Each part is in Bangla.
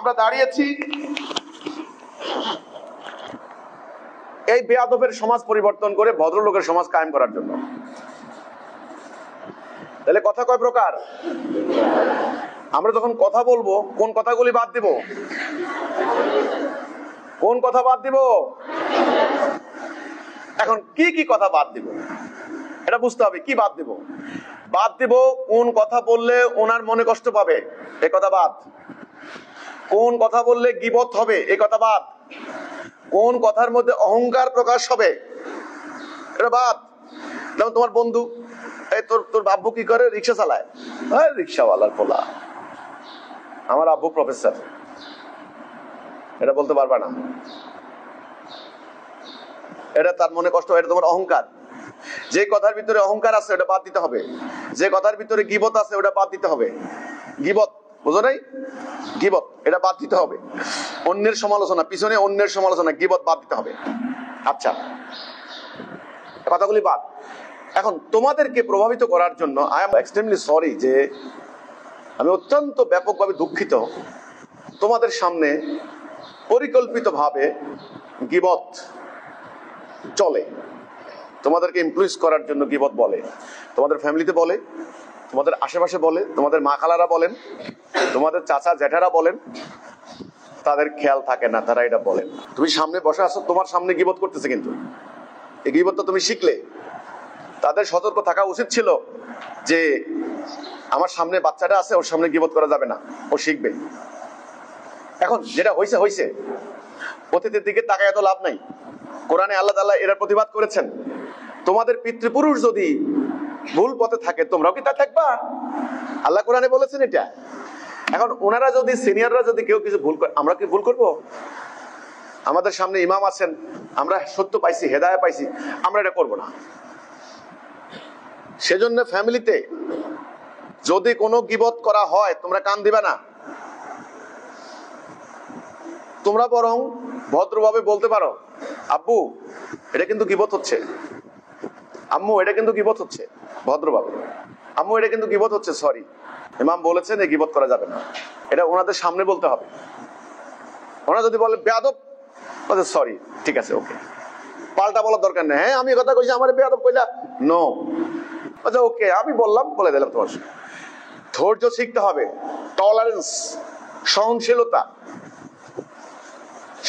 আমরা দাঁড়িয়েছি এই বেয়াদবের সমাজ পরিবর্তন করে ভদ্রলোকের সমাজ কায়েম করার জন্য। তাহলে কথা কয় প্রকার? আমরা যখন কথা বলবো কোন কথাগুলি বাদ দিব? কোন কথা বাদ দিব? এখন কি কি কথা বাদ দিব এটা বুঝতে হবে। কি বাদ দিব? বাদ দিব কোন কথা বললে ওনার মনে কষ্ট পাবে, এ কথা বাদ। কোন কথা বললে গীবত হবে, এ কথা বাদ। কোন কথার মধ্যে অহংকার প্রকাশ হবে, এটা বাদ। যেমন তোমার বন্ধু, এই তোর আব্বু কি করে? রিক্সা চালায়। রিক্সাওয়ালার পোলা, আমার আব্বু প্রফেসর, এটা বলতে পারবা না। এটা তার মনে কষ্ট, এটা তোমার অহংকার। যে কথার ভিতরে অহংকার আছে ওটা বাদ দিতে হবে। যে কথার ভিতরে গীবত আছে ওটা বাদ দিতে হবে। গীবত বুঝো নাই? গীবত এটা বাদ দিতে হবে। অন্যের সমালোচনা, পিছনে অন্যের সমালোচনা, গীবত বাদ দিতে হবে। আচ্ছা, কথাগুলি বাদ। এখন তোমাদেরকে প্রভাবিত করার জন্য আই এম এক্সট্রিমলি সরি, যে আমি অত্যন্ত ব্যাপকভাবে দুঃখিত, তোমাদের সামনে পরিকল্পিতভাবে গীবত চলে। তোমাদেরকে ইনফ্লুয়েন্স করার জন্য গীবত বলে, তোমাদের ফ্যামিলিতে বলে, তোমাদের আশেপাশে বলে, তোমাদের মা খালারা বলেন, তোমাদের চাচা জ্যাঠারা বলেন। তাদের খেয়াল থাকে না, তারা এটা বলেন। তুমি সামনে বসে আছো, তোমার সামনে গীবত করতেছে, কিন্তু এই গীবতটা তুমি শিখলে। তাদের সতর্ক থাকা উচিত ছিল যে আমার সামনে বাচ্চাটা আছে, ওর সামনে গীবত করা যাবে না, ও শিখবে। এখন যেটা হয়েছে হয়েছে, অতীতের দিকে তাকায় তো লাভ নাই। কোরআনে আল্লাহ তাআলা এর প্রতিবাদ করেছেন। তোমাদের পিতৃপুরুষ যদি ভুল পথে থাকে, তোমরাও কি তা থাকবা? আল্লাহ কোরআনে বলেছেন এটা। এখন ওনারা যদি, সিনিয়ররা যদি কেউ কিছু ভুল করে, আমরা কি ভুল করব? আমাদের সামনে ইমাম আছেন, আমরা সত্য পাইছি, হেদায়েত পাইছি, আমরা এটা করব না। সেজন্য ফ্যামিলিতে যদি কোনো গীবত করা হয়, তোমরা কান দিবা না। তোমরা বরং ভদ্রভাবে বলতে পারো, আব্বু এটা কিন্তু গীবত হচ্ছে, আম্মু এটা কিন্তু গীবত হচ্ছে। ভদ্রভাবে, আম্মু এটা কিন্তু গীবত হচ্ছে, সরি, ইমাম বলেছেন এই গীবত করা যাবে না। এটা ওনাদের সামনে বলতে হবে। ওনারা যদি বলে বেয়াদব, সরি, ঠিক আছে, ওকে, পাল্টা বলার দরকার নেই। হ্যাঁ আমি কথা কইছি, আমার বেয়াদব কইলা, নো, আচ্ছা ওকে, আমি বললাম, বলে দিলাম। তোমার ধৈর্য শিখতে হবে, টলারেন্স, সহনশীলতা।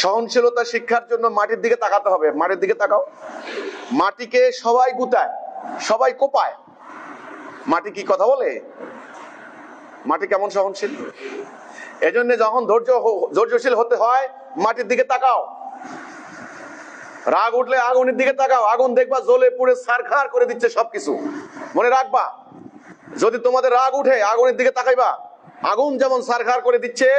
সহনশীলতা শিক্ষার জন্য মাটির দিকে তাকাতে হবে। মাটির দিকে তাকাও। মাটিকে সবাই গুতায়, সবাই কোপায়। মাটি কি কথা বলে? মাটি কেমন সহনশীল। এজন্য যখন ধৈর্যশীল হতে হয়, মাটির দিকে তাকাও। রাগ উঠলে আগুনের দিকে তাকাও, আগুন দেখবা জ্বলে পুড়ে ছারখার করে দিচ্ছে সবকিছু। মনে রাখবা, যদি তোমাদের রাগ উঠে আগুনের দিকে তাকাইবা, আগুন যেমন ছারখার করে দিচ্ছে,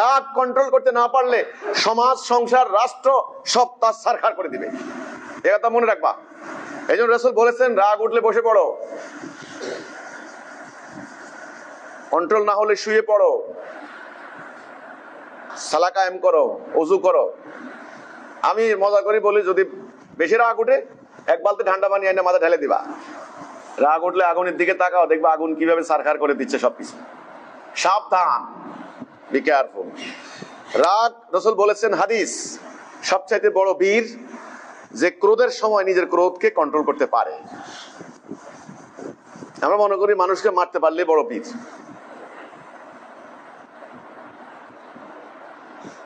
রাগ কন্ট্রোল করতে না পারলে সমাজ, সংসার, রাষ্ট্র সব তার ছারখার করে দিবে। এ কথা মনে রাখবা। এই জন্য রাসূল বলেছেন, রাগ উঠলে বসে পড়ো, কন্ট্রোল না হলে শুয়ে পড়ো, সালাত কায়েম করো, ওযু করো। আমি মজা করে বলি, যদি বেশি রাগ উঠে এক বালতি ঠান্ডা পানি এনে মাথা ঢেলে দিবা। রাগ উঠলে আগুনের দিকে তাকাও, দেখবা আগুন কিভাবে ছারখার করে দিচ্ছে সবকিছু। সাবধান, বি কেয়ারফুল। রাগ, রাসূল বলেছেন হাদিস, সবচাইতে বড় বীর যে ক্রোধের সময় নিজের ক্রোধকে কন্ট্রোল করতে পারে। আমরা মনে করি মানুষকে মারতে পারলে বড় বীর।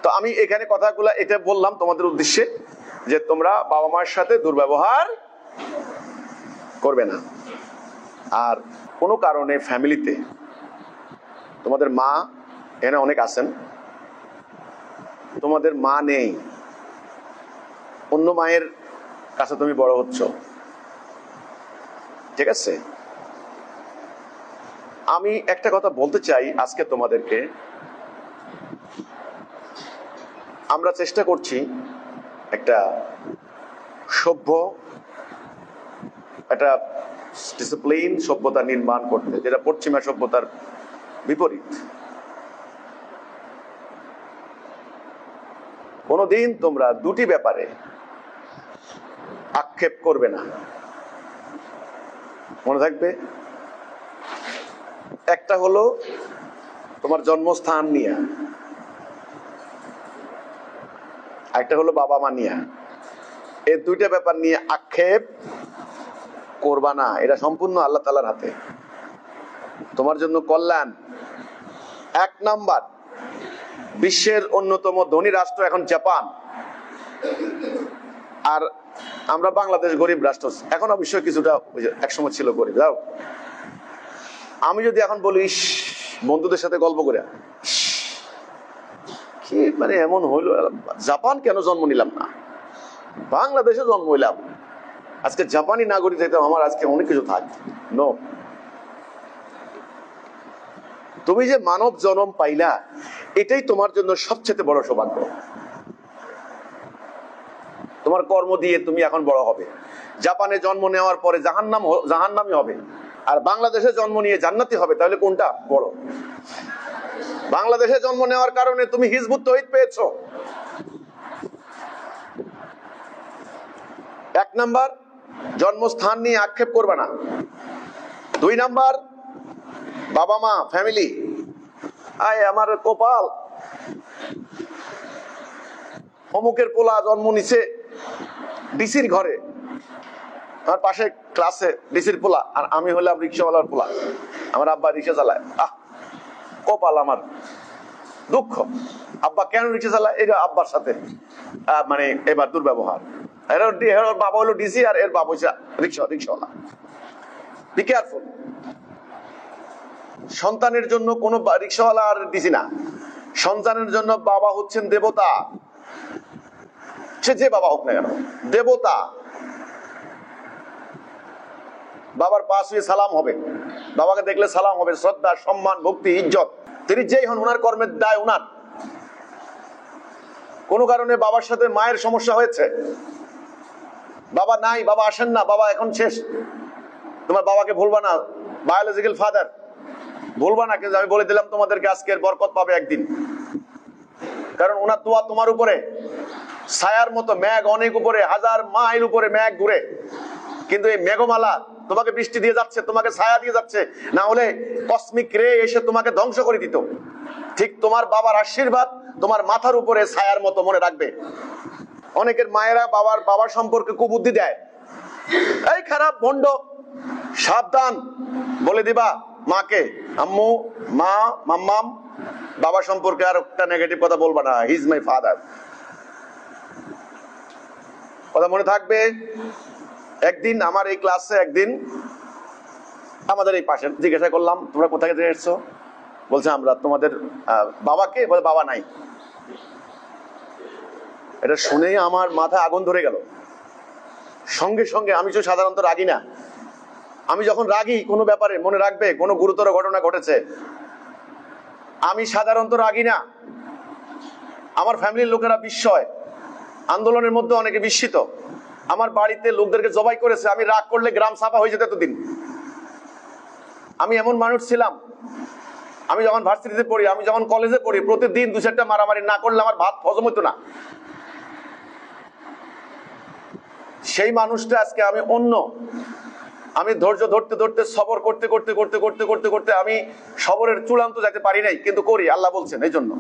তো আমি এখানে কথাগুলো এটা বললাম তোমাদের উদ্দেশ্যে, যে তোমরা বাবা মার সাথে দুর্ব্যবহার করবে না। আর কোনো কারণে ফ্যামিলিতে তোমাদের মা, এখানে অনেক আছেন, তোমাদের মা নেই, অন্য মায়ের কাছে তুমি বড় হচ্ছ, ঠিক আছে? আমি একটা কথা বলতে চাই আজকে তোমাদেরকে। আমরা চেষ্টা করছি একটা সভ্য, একটা ডিসিপ্লিন সভ্যতা নির্মাণ করতে, যেটা পশ্চিমা সভ্যতার বিপরীত। কোনদিন তোমরা দুটি ব্যাপারে আক্ষেপ করবে না, মনে থাকবে। একটা হলো তোমার জন্মস্থান নিয়ে, একটা হলো বাবা মা নিয়ে। এই দুইটা ব্যাপার নিয়ে আক্ষেপ করবা না, এটা সম্পূর্ণ আল্লাহ তাআলার হাতে, তোমার জন্য কল্যাণ। 1 নাম্বার, বিশ্বের অন্যতম ধনী রাষ্ট্র এখন জাপান, আর আমরা বাংলাদেশ গরিব রাষ্ট্র। এখন অবশ্যই কিছুটা একসময় ছিল গরিব। যাও, আমি যদি এখন বলি বন্ধুদের সাথে গল্প করে, কি মানে এমন হইলো, জাপান কেন জন্ম নিলাম না, বাংলাদেশে জন্ম হইলাম, আজকে জাপানি নাগরিক যেতাম, আমার আজকে অনেক কিছু থাকত। নো, তুমি যে মানব জন্ম পাইলা, এটাই তোমার জন্য সবচেয়ে বড় সৌভাগ্য। তোমার কর্ম দিয়ে তুমি এখন বড় হবে। জাপানে জন্ম নেওয়ার পরে জাহান্নামই হবে, আর বাংলাদেশে জন্ম নিয়ে জান্নাতি হবে, তাহলে কোনটা বড়? বাংলাদেশে জন্ম নেওয়ার কারণে তুমি হিজবুত তৌহিদ পেয়েছো। 1 নাম্বার, জন্মস্থান নিয়ে আক্ষেপ করবে না। 2 নাম্বার, বাবা মা, ফ্যামিলি। আয় আমার কপাল, অমুকের পোলা জন্ম নিছে ডিসির ঘরে, আমার পাশে ক্লাসে ডিসির পোলা, আর আমি হলাম রিক্সাওয়ালার পোলা, আমার আব্বা রিক্সা চালায়। কপাল আমার, দুঃখ। আব্বা কেন রিক্সা চালায়? এটা আব্বার সাথে মানে এবার দুর্ব্যবহার। এর বাবা হলো ডিসি আর এর বাবা হচ্ছে রিক্সাওয়ালা। Be careful. সন্তানের জন্য কোনো রিক্সাওয়ালা আর ডিসি না, সন্তানের জন্য বাবা হচ্ছেন দেবতা। সে যে বাবা হোক না কেন, দেবতা। বাবার পাশ হয়ে সালাম হবে, বাবাকে দেখলে সালাম হবে, শ্রদ্ধা, সম্মান, ভক্তি, ইজ্জত। তিনি যেই হন, ওনার কর্মের দায় ওনার। কোনো কারণে বাবার সাথে মায়ের সমস্যা হয়েছে, বাবা নাই, বাবা আসেন না, বাবা এখন শেষ, তোমার বাবাকে ভুলবা না, বায়োলজিক্যাল ফাদার ভুলবা না। কিন্তু আমি বলে দিলাম তোমাদেরকে, আজকের বরকত পাবে একদিন, কারণ ওনার দোয়া তোমার উপরে ছায়ার মতো। মেঘ অনেক উপরে, 1000 মাইল উপরে মেঘ ঘুরে, কিন্তু এই মেঘমালা তোমাকে বৃষ্টি দিয়ে যাচ্ছে, তোমাকে ছায়া দিয়ে যাচ্ছে, না হলে কসমিক রে এসে তোমাকে ধ্বংস করে দিত। ঠিক তোমার বাবার আশীর্বাদ তোমার মাথার উপরে ছায়ার মতো, মনে রাখবে। অনেকের মায়েরা বাবার সম্পর্কে কুবুদ্ধি দেয়, এই খারাপ ভণ্ড, সাবধান, বলে দিবা মাকে, আম্মু, মা, মাম্মাম, বাবা সম্পর্কে আর একটা নেগেটিভ কথা বলবা না, হি ইজ মাই ফাদার। কথা মনে থাকবে। একদিন আমার এই ক্লাসে, একদিন আমাদের এই পাশে জিজ্ঞাসা করলাম, তোমরা কোথা থেকে এসছো? বলছে আমরা তোমাদের বাবাকে, বলে বাবা নাই। এটা শুনেই আমার মাথা আগুন ধরে গেল। সঙ্গে সঙ্গে, আমি তো সাধারণত রাগি না, আমি যখন রাগি কোনো ব্যাপারে, মনে রাখবে কোনো গুরুতর ঘটনা ঘটেছে, আমি সাধারণত রাগি না। আমার ফ্যামিলির লোকেরা বিস্ময়, আন্দোলনের মধ্যে অনেকে বিস্মিত। আমার বাড়িতে লোকদেরকে জবাই করেছে, আমি রাগ করলে গ্রাম সাফা হয়ে যেত এতদিন। আমি এমন মানুষ ছিলাম, আমি যখন ভার্সিটিতে পড়ি, আমি যখন কলেজে পড়ি, প্রতিদিন 2-4টা মারামারি না করলে আমার ভাত হজম হতো না। সেই মানুষটা আজকে আমি অন্য। আমি ধৈর্য ধরতে ধরতে, সবর করতে করতে করতে করতে করতে করতে আমি সবরের চূড়ান্ত যেতে পারি নাই, কিন্তু করি, আল্লাহ বলছেন। এই জন্য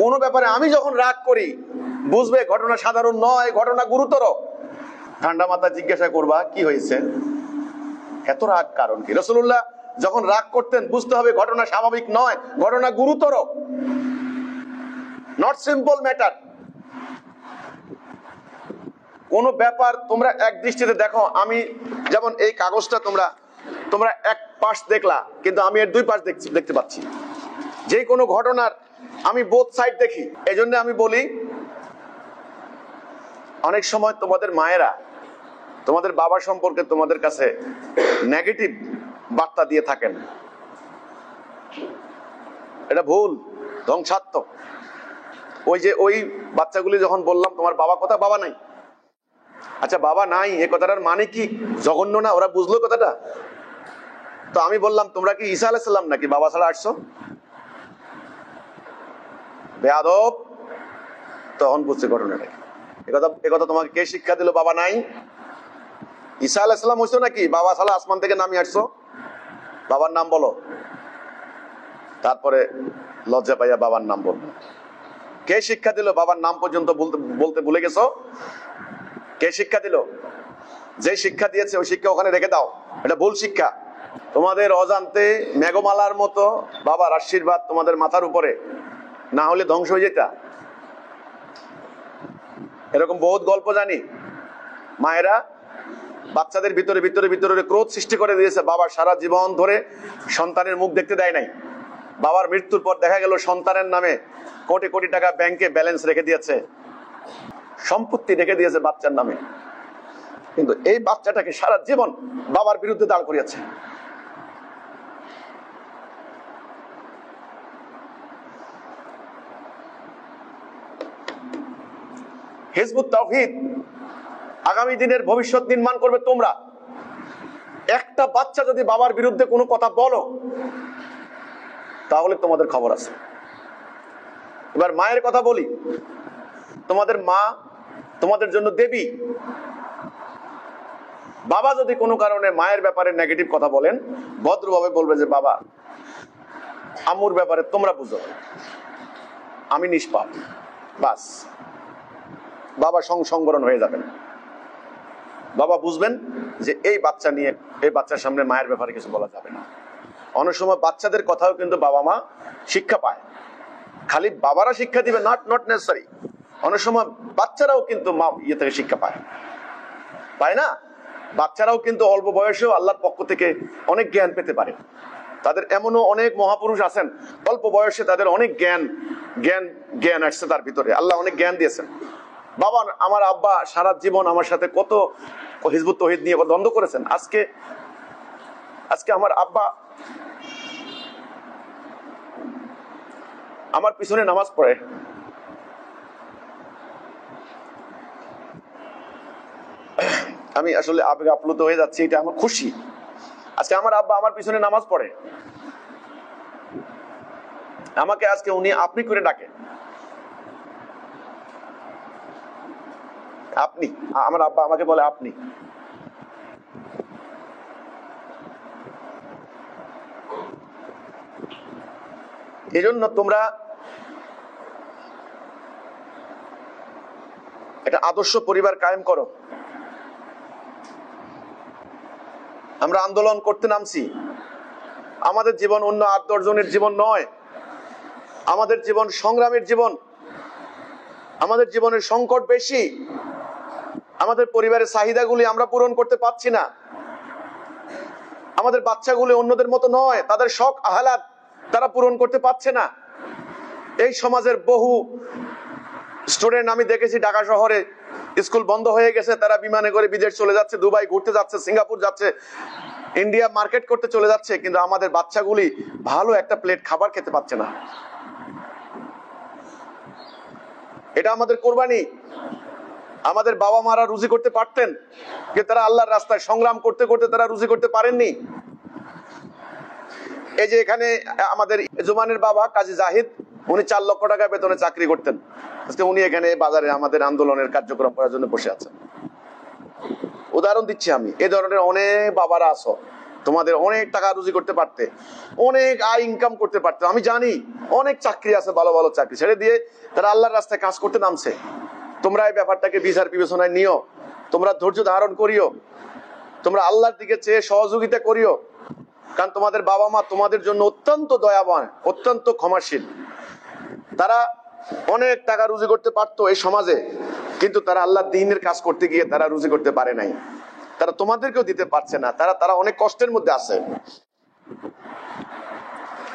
কোনো ব্যাপারে আমি যখন রাগ করি, বুঝবে ঘটনা সাধারণ নয়, ঘটনা গুরুতর। ঠান্ডা মাথা জিজ্ঞাসা করবা কি হয়েছে, এত রাগ কারণ কি? রাসূলুল্লাহ যখন রাগ করতেন, বুঝতে হবে ঘটনা স্বাভাবিক নয়, ঘটনা গুরুতর, নট সিম্পল ম্যাটার। কোন ব্যাপার তোমরা এক দৃষ্টিতে দেখো, আমি যেমন এই কাগজটা তোমরা এক পাশ দেখলা, কিন্তু আমি এর 2 পাশ দেখতে পাচ্ছি। যে কোনো ঘটনার আমি বোথ সাইড দেখি। এই জন্য আমি বলি, অনেক সময় তোমাদের মায়েরা তোমাদের বাবা সম্পর্কে তোমাদের কাছে নেগেটিভ বার্তা দিয়ে থাকেন, এটা ভুল, ধ্বংসাত্মক। ওই বাচ্চাগুলি যখন বললাম তোমার বাবা কথা, বাবা নাই, আচ্ছা বাবা নাই, এ কথাটার মানে কি জঘন্য না? ওরা বুঝলো কথাটা। তো আমি বললাম, তোমরা কি ঈসা আলাইহিস সালাম নাকি বাবা ছাড়া আসছো? বেয়াদব। তখন বুঝছে ঘটনাটা কি। একথা তোমাকে কে শিক্ষা দিল? বাবা নাই। ঈসা আলাইহিস সালাম হইছো নাকি বাবা ছাড়া আসমান থেকে নামি আসছো? বাবার নাম বলো। তারপরে লজ্জা পাইয়া বাবার নাম বলবো। কে শিক্ষা দিল বাবার নাম পর্যন্ত বলতে বলতে ভুলে গেছো? কে শিক্ষা দিল? যে শিক্ষা দিয়েছে ওই শিক্ষা ওখানে রেখে দাও, এটা ভুল শিক্ষা। তোমাদের অজান্তে মেঘমালার মতো বাবার আশীর্বাদ তোমাদের মাথার উপরে, না হলে ধ্বংস হয়ে যেতা। এরকম বহুত গল্প জানি, মায়েরা বাচ্চাদের ভিতরে ভিতরে ভিতরে ক্রোধ সৃষ্টি করে দিয়েছে। বাবা সারা জীবন ধরে সন্তানের মুখ দেখতে দেয় নাই, বাবার মৃত্যুর পর দেখা গেল সন্তানের নামে কোটি কোটি টাকা ব্যাংকে ব্যালেন্স রেখে দিয়েছে, সম্পত্তি রেখে দিয়েছে বাচ্চার নামে, কিন্তু এই বাচ্চাটাকে সারা জীবন বাবার বিরুদ্ধে দাঁড় করিয়েছে। হিজবুত তাওহীদ আগামী দিনের ভবিষ্যৎ নির্মাণ করবে তোমরা। একটা বাচ্চা যদি বাবার বিরুদ্ধে কোনো কথা বলো তাহলে তোমাদের খবর আছে। এবার মায়ের কথা বলি, তোমাদের মা তোমাদের জন্য দেবী। বাবা যদি কোনো কারণে মায়ের ব্যাপারে নেগেটিভ কথা বলেন, ভদ্রভাবে বলবে যে বাবা আম্মুর ব্যাপারে তোমরা বুঝো, আমি নিষ্পাপ, বাস। বাবা সংবরণ হয়ে যাবেন। বাবা বুঝবেন যে এই বাচ্চা নিয়ে, এই বাচ্চার সামনে মায়ের ব্যাপারে কিছু বলা যাবে না। অনেক সময় বাচ্চাদের কথাও কিন্তু বাবা মা শিক্ষা পায়, খালি বাবারা শিক্ষা দিবে নট নেসেসারি। অনেক সময় বাচ্চারাও কিন্তু মা ইয়ে থেকে শিক্ষা পায় না। বাচ্চারাও কিন্তু অল্প বয়সেও আল্লাহর পক্ষ থেকে অনেক জ্ঞান পেতে পারে। তাদের এমনও অনেক মহাপুরুষ আছেন অল্প বয়সে তাদের অনেক জ্ঞান আসছে তার ভিতরে, আল্লাহ অনেক জ্ঞান দিয়েছেন। বাবা, আমার আব্বা সারা জীবন আমার সাথে কত হিজবুত তাওহীদ নিয়ে দ্বন্দ্ব করেছেন। আজকে আমার আব্বা আমার পিছনে নামাজ পড়ে। আমি আসলে আবেগে আপ্লুত হয়ে যাচ্ছি, এটা আমার খুশি। আজকে আমার আব্বা আমার পিছনে নামাজ পড়ে, আমাকে আজকে উনি আপনি করে ডাকে। আপনি, আমার আব্বা আমাকে বলে আপনি। এই জন্য তোমরা একটা আদর্শ পরিবার কায়েম করো। আমরা আন্দোলন করতে নামছি, আমাদের জীবন অন্য 8-10 জনের জীবন নয়, আমাদের জীবন সংগ্রামের জীবন। আমাদের জীবনের সংকট বেশি, আমাদের পরিবারের চাহিদাগুলি আমরা পূরণ করতে পারছি না। আমাদের বাচ্চাগুলি অন্যদের মতো নয়, তাদের শখ আহ্লাদ তারা পূরণ করতে পারছে না। এই সমাজের বহু স্টুডেন্ট আমি দেখেছি ঢাকা শহরে স্কুল বন্ধ হয়ে গেছে, তারা বিমানে করে বিদেশ চলে যাচ্ছে, দুবাই ঘুরতে যাচ্ছে, সিঙ্গাপুর যাচ্ছে, ইন্ডিয়া মার্কেট করতে চলে যাচ্ছে, কিন্তু আমাদের বাচ্চাগুলি ভালো একটা প্লেট খাবার খেতে পাচ্ছে না। এটা আমাদের কোরবানি। আমাদের বাবা মারা রুজি করতে পারতেন, কিন্তু তারা আল্লাহর রাস্তায় সংগ্রাম করতে করতে তারা রুজি করতে পারেননি। এই যে এখানে আমাদের জুমানের বাবা কাজী জাহিদ, উনি 4 লক্ষ টাকা বেতনে চাকরি করতেন, আজকে উনি এখানে বাজারে আমাদের আন্দোলনের কার্যক্রম করার জন্য বসে আছেন। উদাহরণ দিচ্ছি আমি, এই ধরনের অনেক বাবারা আছো, তোমাদের অনেক টাকা রুজি করতে পারতে, অনেক আয় ইনকাম করতে পারতে। আমি জানি অনেক চাকরি আছে, ভালো ভালো চাকরি ছেড়ে দিয়ে তারা আল্লাহর রাস্তায় কাজ করতে নামছে। তোমরা এই ব্যাপারটাকে বিচার বিবেচনায় নিও, তোমরা ধৈর্য ধারণ করিও, তোমরা আল্লাহর দিকে চেয়ে সহযোগিতা করিও, কারণ তোমাদের বাবা মা তোমাদের জন্য অত্যন্ত দয়াবান, অত্যন্ত ক্ষমাশীল। তারা অনেক টাকা রুজি করতে পারতো এই সমাজে, কিন্তু তারা আল্লাহর দ্বীনের কাজ করতে গিয়ে তারা রুজি করতে পারে নাই। তারা তোমাদেরকেও দিতে পারছে না, তারা অনেক কষ্টের মধ্যে আছে।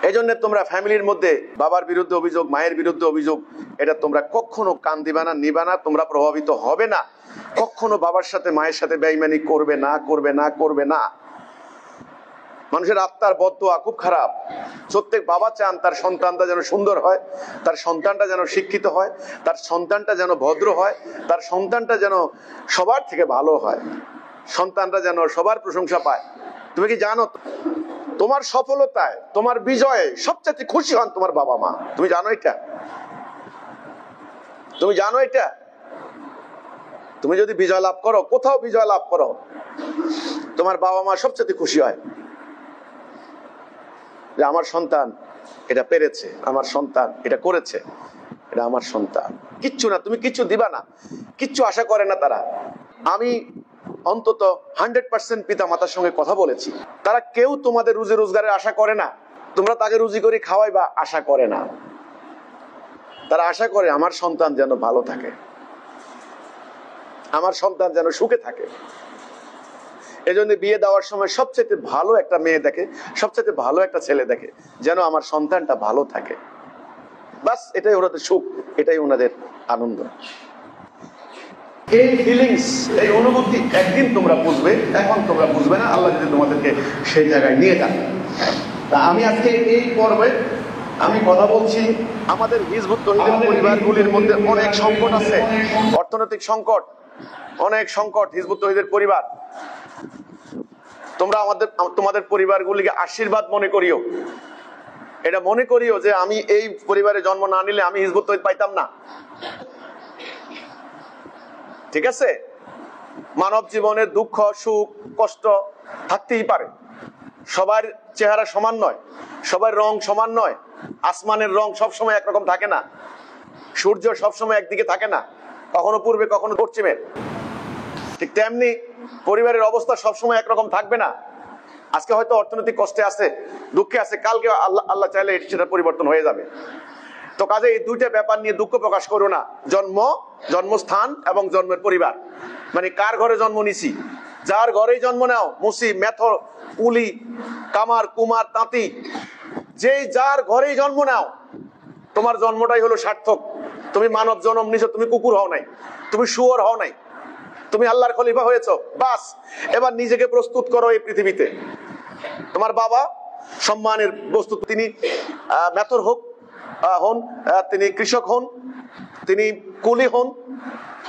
এই জন্য তোমরা ফ্যামিলির মধ্যে বাবার বিরুদ্ধে অভিযোগ, মায়ের বিরুদ্ধে অভিযোগ, এটা তোমরা কখনো কান দিবা না, নিবা না, তোমরা প্রভাবিত হবে না। কখনো বাবার সাথে মায়ের সাথে বেঈমানি করবে না, করবে না, করবে না। মানুষের আত্মার বদদোয়া খুব খারাপ। প্রত্যেক বাবা চান তার সন্তানটা যেন সুন্দর হয়, তার সন্তানটা যেন শিক্ষিত হয়, তার সন্তানটা যেন ভদ্র হয়, তার সন্তানটা যেন সবার থেকে ভালো হয়, সন্তানরা যেন সবার প্রশংসা পায়। তুমি কি জানো তোমার সফলতায়, তোমার বিজয়ে সবচেয়ে খুশি হন তোমার বাবা মা? তুমি জানো এটা? তুমি জানো এটা? তুমি যদি বিজয় লাভ করো, কোথাও বিজয় লাভ করো, তোমার বাবা মা সবচেয়ে খুশি হয় যে আমার সন্তান এটা পেরেছে, আমার সন্তান এটা করেছে। এটা আমার সন্তান, কিচ্ছু না, তুমি কিচ্ছু দিবা না, কিচ্ছু আশা করে না তারা। আমি অন্তত 100% পিতা মাতার সঙ্গে কথা বলেছি, তারা কেউ তোমাদের রুজি রোজগারের আশা করে না, তোমরা তাকে রুজি করে খাওয়াই বা আশা করে না। তারা আশা করে আমার সন্তান যেন ভালো থাকে, আমার সন্তান যেন সুখে থাকে। এজন্য বিয়ে দেওয়ার সময় সবচেয়ে ভালো একটা মেয়ে দেখে, সবচেয়ে ভালো একটা ছেলে দেখে, যেন আমার সন্তানটা ভালো থাকে। বাস এটাই ওনাদের সুখ, এটাই ওনাদের আনন্দ। এই ফিলিংস, এই অনুভূতি একদিন তোমরা বুঝবে, এখন তোমরা বুঝবে না। আল্লাহ যদি তোমাদেরকে সেই জায়গায় নিয়ে যান। তা আমি আজকে এই পর্বে আমি কথা বলছি আমাদের হিজবুত তৌহিদের পরিবারগুলির মধ্যে অনেক সংকট আছে, অর্থনৈতিক সংকট, অনেক সংকট। হিজবুত তৌহিদের পরিবার, তোমরা তোমাদের পরিবারগুলিকে আশীর্বাদ মনে করিও, এটা মনে করিও যে আমি এই পরিবারে জন্ম না নিলে আমি হিজবুত তৌহিদ পাইতাম না। ঠিক আছে, মানব জীবনে দুঃখ সুখ কষ্ট থাকতেই পারে, সবার চেহারা সমান নয়, সবার রং সমান নয়, আসমানের রং সবসময় একরকম থাকে না, সূর্য সবসময় একদিকে থাকে না, কখনো পূর্বে কখনো পশ্চিমে। ঠিক তেমনি পরিবারের অবস্থা সবসময় একরকম থাকবে না। আজকে হয়তো অর্থনৈতিক কষ্টে আছে, দুঃখে আছে, কালকে আল্লাহ চাইলে সেটা পরিবর্তন হয়ে যাবে। তো কাজে এই দুইটা ব্যাপার নিয়ে দুঃখ প্রকাশ করো না। জন্মস্থান এবং জন্মের পরিবার, মানে কার ঘরে জন্ম নিছি, যার ঘরেই জন্ম নাও, মুসি মেথর কুলি কামার কুমার তাঁতি, যেই যার ঘরেই জন্ম নাও, তোমার জন্মটাই হলো সার্থক। তুমি মানব জন্ম নিছো, তুমি কুকুর হও নাই, তুমি শুয়োর হও নাই, তুমি আল্লাহর খলিফা হয়েছো। বাস এবার নিজেকে প্রস্তুত করো এই পৃথিবীতে। তোমার বাবা সম্মানের বস্তু, তিনি মেথর হন, তিনি কৃষক হন, তিনি কুলি হন,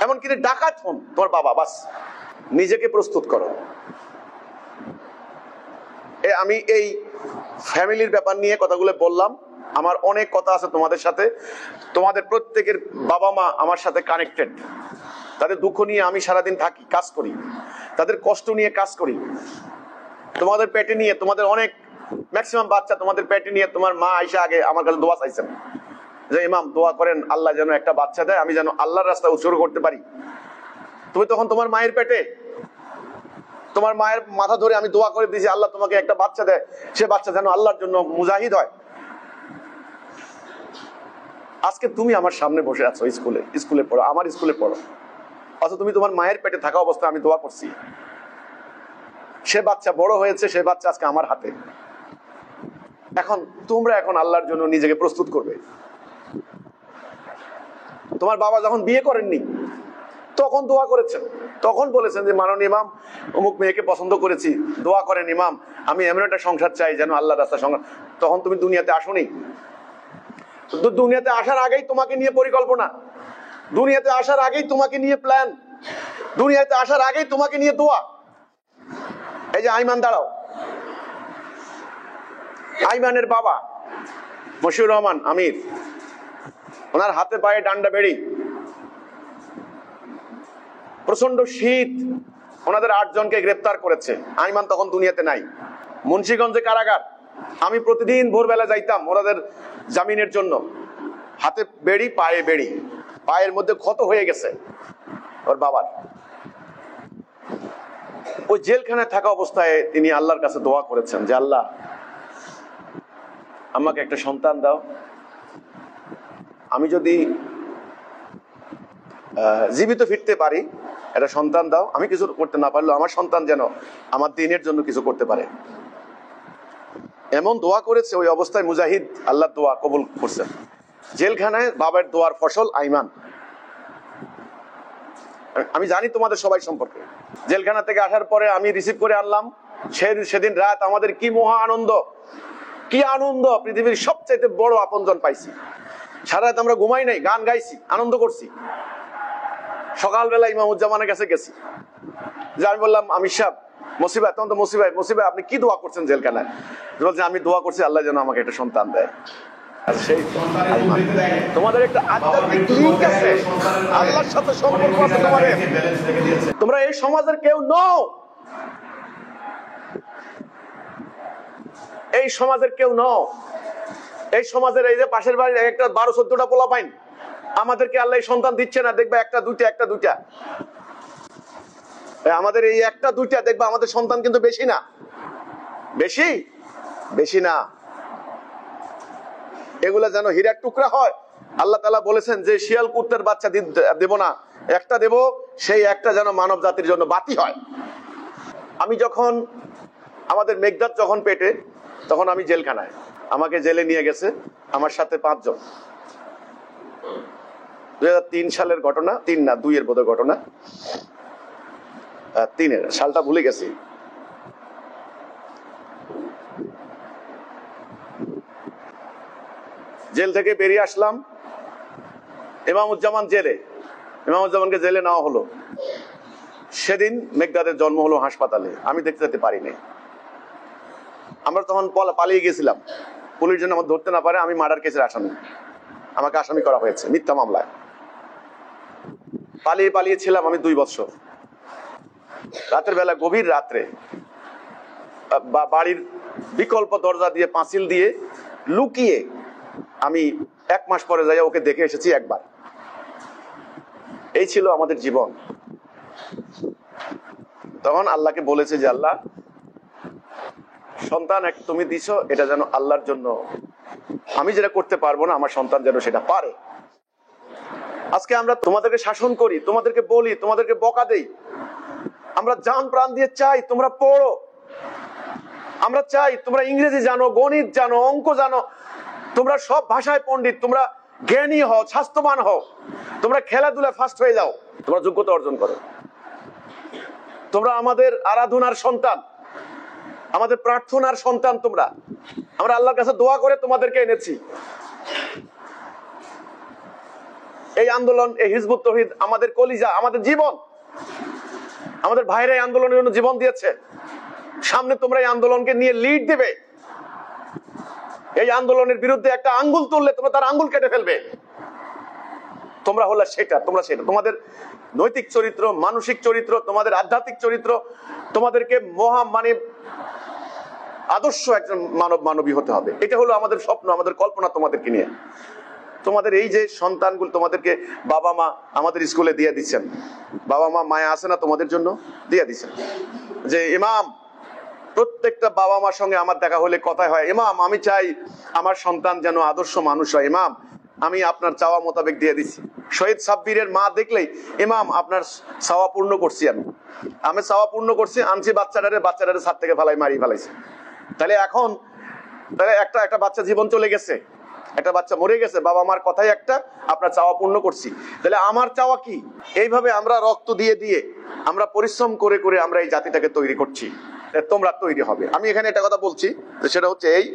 এমনকি ডাকাত হন, তোমার বাবা। বাস নিজেকে প্রস্তুত করো। আমি এই ফ্যামিলির ব্যাপার নিয়ে কথাগুলো বললাম। আমার অনেক কথা আছে তোমাদের সাথে। তোমাদের প্রত্যেকের বাবা মা আমার সাথে কানেক্টেড। তাদের দুঃখ নিয়ে আমি সারাদিন থাকি, কাজ করি, তাদের কষ্ট নিয়ে কাজ করি। তোমাদের পেটে নিয়ে, তোমাদের অনেক ম্যাক্সিমাম বাচ্চা তোমাদের পেটে নিয়ে তোমার মা আইসা আগে আমার কাছে দোয়া চাইছেন যে ইমাম দোয়া করেন আল্লাহ যেন একটা বাচ্চা দেয়, আমি যেন আল্লাহর রাস্তায় উৎসর্গ করতে পারি। তুমি তখন তোমার মায়ের পেটে, তোমার মায়ের মাথা ধরে আমি দোয়া করে দিয়েছি আল্লাহ তোমাকে একটা বাচ্চা দেয়, সে বাচ্চা যেন আল্লাহর জন্য মুজাহিদ হয়। আজকে তুমি আমার সামনে বসে আছো, স্কুলে পড়ো, আমার স্কুলে পড়ো, অথচ তুমি তোমার মায়ের পেটে থাকা অবস্থায় আমি দোয়া করছি, সে বাচ্চা বড় হয়েছে, সে বাচ্চা আজকে আমার হাতে। তোমরা এখন আল্লাহর জন্য নিজেকে প্রস্তুত করবে। তোমার বাবা যখন বিয়ে করেননি তখন দোয়া করেছেন, তখন বলেছেন যে মাননীয় ইমাম অমুক মেয়েকে পছন্দ করেছি, দোয়া করেন ইমাম, আমি এমন একটা সংসার চাই যেন আল্লাহর রাস্তায় সংসার। তখন তুমি দুনিয়াতে আসোনি। দুনিয়াতে আসার আগেই তোমাকে নিয়ে পরিকল্পনা, দুনিয়াতে আসার আগেই তোমাকে নিয়ে প্ল্যান, দুনিয়াতে আসার আগেই তোমাকে নিয়ে দোয়া। এই যে আইমান দাঁড়াও, আইমানের বাবা মশিউর রহমান আমির, ওনার হাতে পায়ে ডান্ডা বেড়ি, প্রচন্ড শীত, ওনাদের 8 জনকে গ্রেফতার করেছে। আইমান তখন দুনিয়াতে নাই। মুন্সিগঞ্জে কারাগার, আমি প্রতিদিন ভোরবেলা যাইতাম ওনাদের জামিনের জন্য। হাতে বেড়ি, পায়ে বেড়ি, পায়ের মধ্যে ক্ষত হয়ে গেছে ওর বাবার। ওই জেলখানায় থাকা অবস্থায় তিনি আল্লাহর কাছে দোয়া করেছেন যে আল্লাহ আমাকে একটা সন্তান দাও, আমি যদি জীবিত ফিরতে পারি একটা সন্তান দাও, আমি কিছু করতে না পারলেও আমার সন্তান যেন আমার দিনের জন্য কিছু করতে পারে। এমন দোয়া করেছে, ওই অবস্থায় মুজাহিদ আল্লাহর দোয়া কবুল করছেন। জেলখানায় বাবার দোয়ার ফসল আইমান। আমি জানি তোমাদের সবাই সম্পর্কে। জেলখানা থেকে আসার পরে আমি রিসিভ করে আনলাম, সেদিন রাত আমাদের কি মহা আনন্দ, কি আনন্দ, পৃথিবীর সবচেয়ে বড় আপনজন পাইছি। সারা রাত আমরা ঘুমাই নাই, গান গাইছি, আনন্দ করছি। সকালবেলা ইমামুজ্জামানের কাছে গেছি, যে আমি বললাম আমির সাহেব মসিবা, তখন তো মসিবা আপনি কি দোয়া করছেন জেলখানায়? বলছেন আমি দোয়া করছি আল্লাহ যেন আমাকে একটা সন্তান দেয়। তোমাদের একটা আধ্যাত্মিক লিংক আছে, আল্লাহর সাথে সম্পর্ক আছে তোমাদের। তোমরা এই সমাজের কেউ নও, এই সমাজের কেউ নও। এই সমাজের এই যে পাশের বাড়ির একটা 12-14টা পোলা পাইন, আমাদেরকে আল্লাহ সন্তান দিচ্ছে না, দেখবা একটা দুইটা। আমাদের এই একটা দুইটা দেখবা আমাদের সন্তান কিন্তু বেশি না, বেশি না। এগুলা যেন হীরার টুকরা হয়। আল্লাহ তাআলা বলেছেন যে শিয়াল কুত্তার বাচ্চা দেব না, একটা দেব, সেই একটা যেন মানব জাতির জন্য বাতি হয়। আমি যখন আমাদের মেঘদাদ যখন পেটে, তখন আমি জেলখানায়, আমাকে জেলে নিয়ে গেছে আমার সাথে 5 জন। 2003 সালের ঘটনা, 3 না 2 এর বোধহয় ঘটনা, 3 এর সালটা ভুলে গেছি। জেল থেকে বেরিয়ে আসলাম, ইমামুজ্জামান জেলে, ইমামুজ্জামানকে জেলে নেওয়া হলো। সেদিন মেঘদাদের জন্ম হলো হাসপাতালে, আমি দেখতে যেতে পারিনি। আমরা তখন পালিয়ে গেছিলাম, পুলিশ যেন আমার ধরতে না পারে। আমি মার্ডার কেসের আসামি, আমাকে আসামি করা হয়েছে মিথ্যা মামলায়। পালিয়েছিলাম আমি 2 বছর। রাতের বেলা, গভীর রাত্রে, বাড়ির বিকল্প দরজা দিয়ে, পাঁচিল দিয়ে লুকিয়ে আমি 1 মাস পরে যাই ওকে দেখে এসেছি একবার। এই ছিল আমাদের জীবন। তখন আল্লাহকে বলেছে যে আল্লাহ, সন্তান তুমি দিছো, এটা যেন আল্লাহর জন্য, আমি যেটা করতে পারবো না আমার সন্তান যেন সেটা পারে। আজকে আমরা তোমাদেরকে শাসন করি, তোমাদেরকে বলি, তোমাদেরকে বকা দেই। আমরা জান প্রাণ দিয়ে চাই তোমরা পড়ো, আমরা চাই তোমরা ইংরেজি জানো, গণিত জানো, অঙ্ক জানো, তোমরা সব ভাষায় পণ্ডিত, তোমরা জ্ঞানী হও, স্বাস্থ্যবান হও, তোমরা খেলাধুলা ফার্স্ট হয়ে যাও, তোমরা যোগ্যতা অর্জন করো। তোমরা আমাদের আরাধনার সন্তান, আমাদের প্রার্থনার সন্তান তোমরা। আমরা আল্লাহর কাছে দোয়া করে তোমাদেরকে এনেছি। এই আন্দোলন, এই হিজবুত তৌহিদ আমাদের কলিজা, আমাদের জীবন। আমাদের ভাইরা এই আন্দোলনের জন্য জীবন দিয়েছে। সামনে তোমরা এই আন্দোলনকে নিয়ে লিড দেবে। এই আন্দোলনের বিরুদ্ধে একটা আঙ্গুল তুললে তোমরা তার আঙ্গুল কেটে ফেলবে। তোমরা হলো সেটা, তোমরা সেটা। তোমাদের নৈতিক চরিত্র, মানসিক চরিত্র, তোমাদের আধ্যাত্মিক চরিত্র, তোমাদেরকে আদর্শ একজন মানবী হতে হবে। এটা হলো আমাদের স্বপ্ন, আমাদের কল্পনা তোমাদেরকে নিয়ে। তোমাদের এই যে সন্তানগুলো, তোমাদেরকে বাবা মা আমাদের স্কুলে দিয়ে দিচ্ছেন, বাবা মা মায়া আছে না তোমাদের জন্য, দিয়ে দিচ্ছেন। যে ইমাম, প্রত্যেকটা বাবা মার সঙ্গে আমার দেখা হলে কথাই হয়, ইমাম আমি চাই আমার সন্তান যেন আদর্শ মানুষ হয়, ইমাম আমি আপনার চাওয়া মোতাবেক দিয়ে দিচ্ছি। শহীদ সাব্বিরের মা দেখলেই, ইমাম আপনার চাওয়া পূর্ণ করছি, আমি চাওয়া পূর্ণ করছি, আনছি বাচ্চাটারে ছাদ থেকে মারিয়ে ফেলাইছে। তাহলে এখন একটা বাচ্চা জীবন চলে গেছে, একটা বাচ্চা মরে গেছে, বাবা মার কথাই একটা, আপনার চাওয়া পূর্ণ করছি। তাহলে আমার চাওয়া কি? এইভাবে আমরা রক্ত দিয়ে দিয়ে, আমরা পরিশ্রম করে করে আমরা এই জাতিটাকে তৈরি করছি। তোমরা তৈরি হবে। আমি এখানে একটা কথা বলছি, সেটা হচ্ছে এই,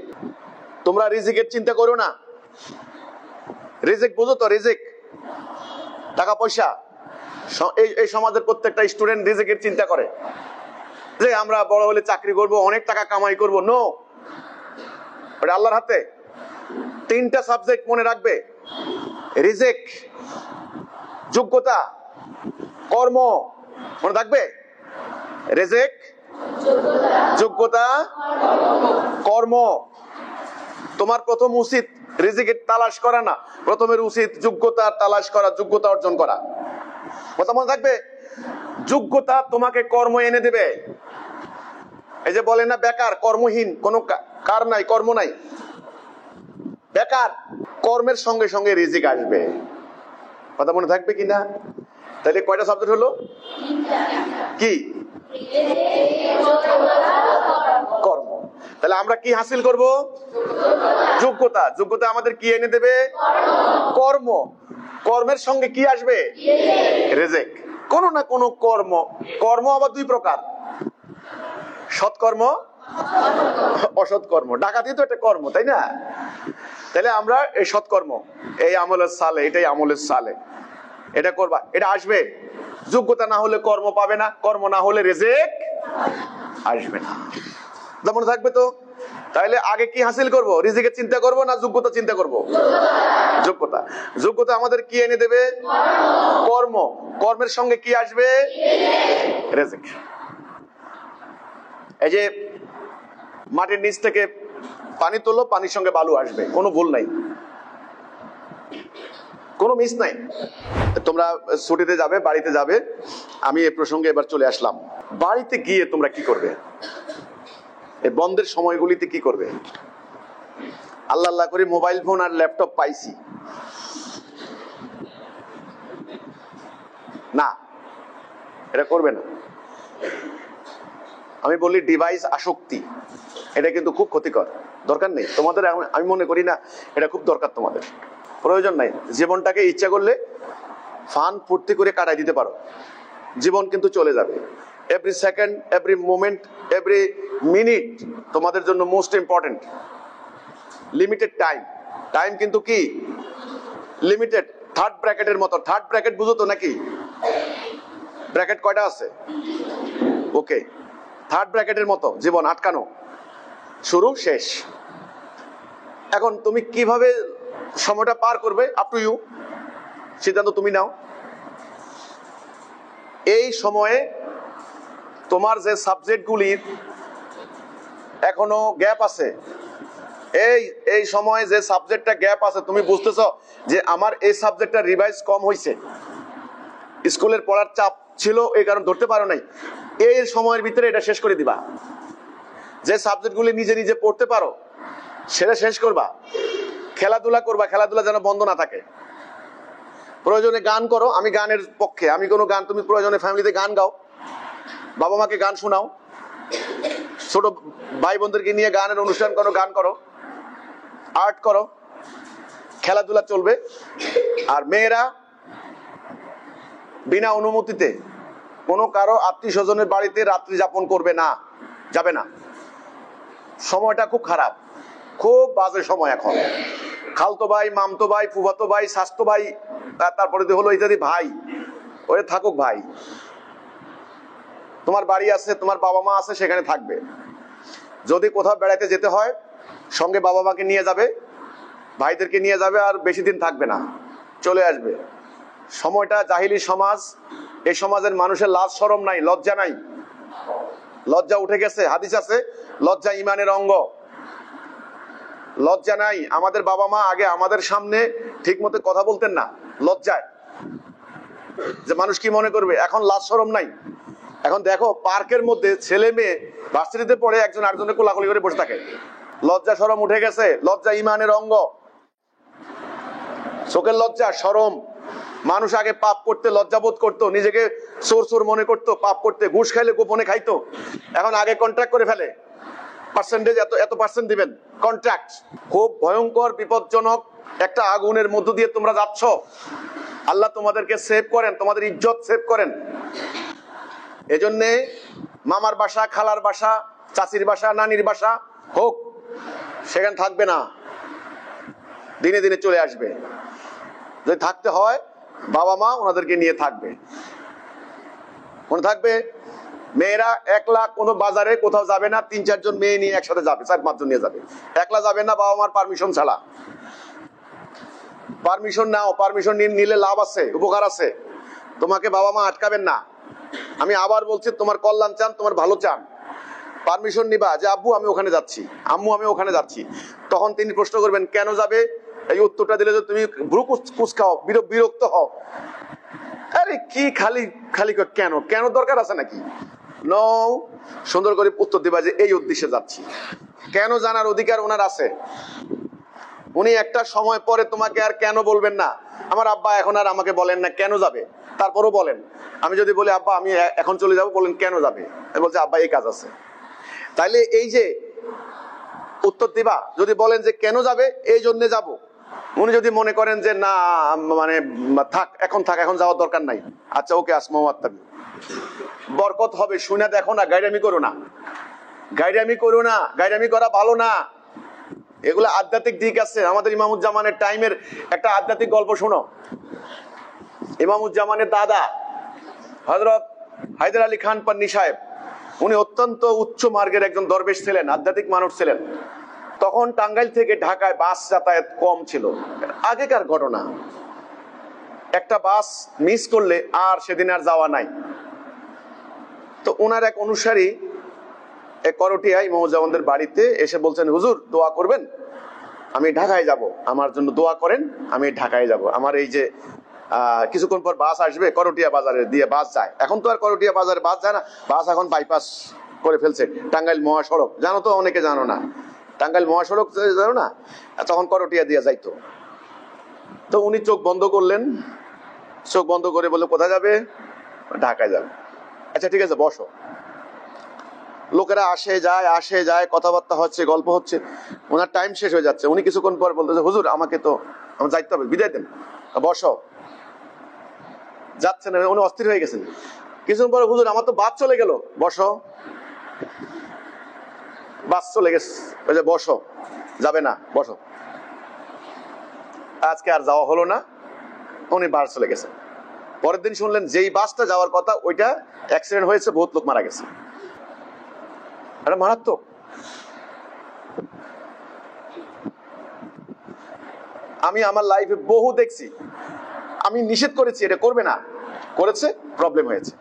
তোমরা রিজিকের চিন্তা করো না। রিজিক বুঝো তো? রিজিক টাকা পয়সা। এই সমাজের প্রত্যেকটা স্টুডেন্ট রিজিকের চিন্তা করে যে আমরা বড় হলে চাকরি করব, অনেক টাকা কামাই করব। নো, ওটা আল্লাহর হাতে। 3টা সাবজেক্ট মনে রাখবে: রিজিক, যোগ্যতা, কর্ম। মনে থাকবে? রিজিক, যোগ্যতা, কর্ম। তোমার প্রথম উচিত রিজিকের তালাশ করা না, প্রথমের উচিত যোগ্যতা তালাশ করা, যোগ্যতা অর্জন করা। কথা মনে থাকবে? যোগ্যতা তোমাকে কর্ম এনে দেবে। এই যে বলে না বেকার, কর্মহীন, কোনো কার নাই, কর্ম নাই, বেকার। কর্মের সঙ্গে সঙ্গে রিজিক আসবে। কথা মনে থাকবে কিনা? তাহলে কয়টা সাবজেক্ট হলো? কি? কর্ম। তাহলে আমরা কি হাসিল করব? যোগ্যতা। যোগ্যতা আমাদের কি এনে দেবে? কর্ম। কর্মের সঙ্গে কি আসবে? রিজিক। কোন না কোন কর্ম। কর্ম আবার 2 প্রকার: সৎকর্ম, অসৎকর্ম। ডাকাতি তো একটা কর্ম, তাই না? তাহলে আমরা এই সৎকর্ম, এই আমলের সালে, এটাই আমলের সালে, এটা করবা, এটা আসবে। যোগ্যতা না হলে কর্ম পাবে না, কর্ম না হলে রিজিক আসবে না। মনে থাকবে তো? তাহলে আগে কি হাসিল করব? রিজিকের চিন্তা করব না যোগ্যতা চিন্তা করব? যোগ্যতা। যোগ্যতা আমাদের কি এনে দেবে? কর্ম। কর্মের সঙ্গে কি আসবে? রিজিক। এই যে মাটির নিচ থেকে পানি তোলো, পানির সঙ্গে বালু আসবে, কোনো ভুল নাই। কোনো মিস নাই। তোমরা ছুটিতে যাবে, বাড়িতে যাবে, আমি এই প্রসঙ্গে এবার চলে আসলাম। বাড়িতে গিয়ে তোমরা কি করবে? এই বন্ধের সময়গুলিতে কি করবে? আল্লাহ আল্লাহ করে মোবাইল ফোন আর ল্যাপটপ পাইছি না, এটা করবে না। আমি বলি ডিভাইস আসক্তি, এটা কিন্তু খুব ক্ষতিকর। দরকার নেই তোমাদের, আমি মনে করি না এটা খুব দরকার, তোমাদের প্রয়োজন নাই। জীবনটাকে ইচ্ছা করলে ফান ফুর্তি করে কাটাই দিতে পারো, জীবন কিন্তু চলে যাবে। Every second, every moment, every minute তোমাদের জন্য most important. Limited time, time কিন্তু কি লিমিটেড। থার্ড ব্র্যাকেটের মতো, থার্ড ব্র্যাকেট বুঝো তো নাকি? ব্র্যাকেট কয়টা আছে? ওকে, থার্ড ব্র্যাকেটের মতো জীবন আটকানো, শুরু শেষ। এখন তুমি কিভাবে সময়টা পার করবে, আপ টু ইউ, সিদ্ধান্ত তুমি নাও। এই সময়ে তোমার যে সাবজেক্টগুলির এখনো গ্যাপ আছে, এই সময়ে যে সাবজেক্টটা গ্যাপ আছে, তুমি বুঝতেছো যে আমার এই সাবজেক্টটা রিভাইজ কম হয়েছে, স্কুলের পড়ার চাপ ছিল এই কারণে ধরতে পারো নাই, এই সময়ের ভিতরে এটা শেষ করে দিবা। যে সাবজেক্টগুলি নিজে নিজে পড়তে পারো সেটা শেষ করবা। খেলাধুলা করবা, খেলাধুলা যেন বন্ধ না থাকে। প্রয়োজনে গান করো, আমি গানের পক্ষে, আমি কোনো গান, তুমি প্রয়োজনে ফ্যামিলিতে গান গাও, বাবা মাকে গান শোনাও, ছোট ভাই বোনদেরকে নিয়ে গানের অনুষ্ঠান করো, গান করো, আর্ট করো, খেলাধুলা চলবে। আর মেয়েরা বিনা অনুমতিতে কোনো কারো আত্মীয় স্বজনের বাড়িতে রাত্রি যাপন করবে না, যাবে না। সময়টা খুব খারাপ, খুব বাজে সময় এখন। খালতো ভাই, মামতো ভাই, ফুফাতো ভাই, স্বাস্থ্য ভাই, তারপরে হলো ইত্যাদি ভাই, ওরে থাকুক ভাই। তোমার বাড়ি আছে, তোমার বাবা মা আছে, সেখানে থাকবে। যদি কোথাও বেড়াতে যেতে হয় সঙ্গে বাবা মাকে নিয়ে যাবে, ভাইদেরকে নিয়ে যাবে, আর বেশি দিন থাকবে না, চলে আসবে। সময়টা জাহিলি সমাজ, এই সমাজের মানুষের লাজ শরম নাই, লজ্জা নাই, লজ্জা উঠে গেছে। হাদিস আছে লজ্জা ইমানের অঙ্গ, লজ্জা নাই। আমাদের বাবা মা আগে আমাদের সামনে ঠিক মতো কথা বলতেন না, লজ্জায়, যে মানুষ কি মনে করবে। এখন লাজ শরম নাই। এখন দেখো পার্কের মধ্যে ছেলে মেয়ে ভার্সিটিতে পড়ে একজন আরেকজনের কোলাকুলি করে বসে থাকে, লজ্জা শরম উঠে গেছে। লজ্জা ইমানের অঙ্গ, চোখের লজ্জা শরম। মানুষ আগে পাপ করতে লজ্জাবোধ করতো, নিজেকে চোর চোর মনে করতো, পাপ করতে ঘুষ খাইলে গোপনে খাইতো। এখন আগে কন্ট্রাক্ট করে ফেলে, পার্সেন্টেজ এত এত পার্সেন্ট দিবেন, কন্ট্রাক্ট। খুব ভয়ঙ্কর বিপজ্জনক একটা আগুনের মধ্য দিয়ে তোমরা যাচ্ছ। আল্লাহ তোমাদেরকে সেভ করেন, তোমাদের ইজ্জত সেভ করেন। এজন্যে মামার বাসা, খালার বাসা, চাচির বাসা, নানির বাসা হোক, সেখানে থাকবে না, দিনে দিনে চলে আসবে। যদি থাকতে হয় বাবা মা ওনাদেরকে নিয়ে থাকবে, মনে থাকবে। মেয়েরা একলা কোনো বাজারে কোথাও যাবে না, 3-4 জন মেয়ে নিয়ে একসাথে যাবে, 4-5 জন নিয়ে যাবে, একলা যাবে না বাবা মার পারমিশন ছাড়া। পারমিশন নাও, পারমিশন নিলে লাভ আছে, উপকার আছে, তোমাকে বাবা মা আটকাবেন না। আমি আবার বলছি, তোমার কল্যাণ চান, তোমার ভালো চান, পারমিশন নিবা যে আব্বু আমি ওখানে যাচ্ছি, আম্মু আমি ওখানে যাচ্ছি। তখন তিনি প্রশ্ন করবেন কেন যাবে, এই উত্তরটা দিলে যদি তুমি ভ্রু কুচকাও, বিরক্ত হও, আরে কি খালি খালি কেন, কেন দরকার আছে নাকি? নো, সুন্দর করে উত্তর দিবা যে এই উদ্দেশ্যে যাচ্ছি। কেন জানার অধিকার ওনার আছে। উনি একটা সময় পরে তোমাকে আর কেন বলবেন না। আমার আব্বা এখন আর আমাকে বলেন না কেন যাবে, তারপরও বলেন। আমি যদি বলি আব্বা আমি এখন চলে যাব, বলেন কেন যাবে, বলছে আব্বা এই কাজ আছে। তাইলে এই যে উত্তর দিবা, যদি বলেন যে কেন যাবে, এই জন্য যাব। উনি যদি মনে করেন যে না মানে থাক, এখন যাওয়ার দরকার নাই, আচ্ছা ওকে আসমা, বরকত হবে। শুনে দেখো না, গাইডামি করো না, গাইডামি করো না, গাইডামি করা ভালো না। এগুলো আধ্যাত্মিক দিক আছে। আমাদের ইমামুজ্জামানের টাইমের একটা আধ্যাত্মিক গল্প শোনো। ইমামুজ্জামানের দাদা হযরত হায়দার আলী খান পান্নী সাহেব, উনি অত্যন্ত উচ্চ মার্গের একজন দরবেশ ছিলেন, আধ্যাত্মিক মানুষ ছিলেন। তখন টাঙ্গাইল থেকে ঢাকায় বাস যাতায়াত কম ছিল, আগেকার ঘটনা। একটা বাস মিস করলে আর সেদিন আর যাওয়া নাই। তো ওনার এক অনুসারী করটিয়া ইমামুজ্জামানদের বাড়িতে এসে বলছেন হুজুর দোয়া করবেন, আমি ঢাকায় যাব, আমার জন্য দোয়া করেন, আমি ঢাকায় যাব। আমার এই যে কিছুক্ষণ পর বাস আসবে, করটিয়া বাজারে দিয়ে বাস যায়। এখন তো আর করটিয়া বাজারে বাস যায় না, বাস এখন বাইপাস করে ফেলছে, টাঙ্গাইল মহাসড়ক, জানো তো, অনেকে জানো না, টাঙ্গাইল মহাসড়ক জানো না, তখন করটিয়া দিয়ে যাইতো। তো উনি চোখ বন্ধ করলেন, চোখ বন্ধ করে বলে কোথায় যাবে? ঢাকায় যাবে। আচ্ছা ঠিক আছে, বসো। লোকেরা আসে যায়, কথাবার্তা হচ্ছে, গল্প হচ্ছে, ওনার টাইম শেষ হয়ে যাচ্ছে। উনি কিছুক্ষণ পর বলতেছে, হুজুর আমাকে তো আমার যাইতে হবে, বিদায় দেন, বসো। যাচ্ছে না, উনি অস্থির হয়ে গেছেন। কিছুক্ষণ পর, হুজুর আমার তো বাস চলে গেল, বসো। বাস চলে গেছে, বসো, যাবে না, বসো। আজকে আর যাওয়া হলো না, উনি বাস চলে গেছে। পরের দিন শুনলেন যেই বাসটা যাওয়ার কথা ওইটা অ্যাক্সিডেন্ট হয়েছে, বহুত লোক মারা গেছে। এটা মারাত্মক। আমি আমার লাইফে বহু দেখছি, আমি নিষেধ করেছি এটা করবে না, করেছে, প্রবলেম হয়েছে।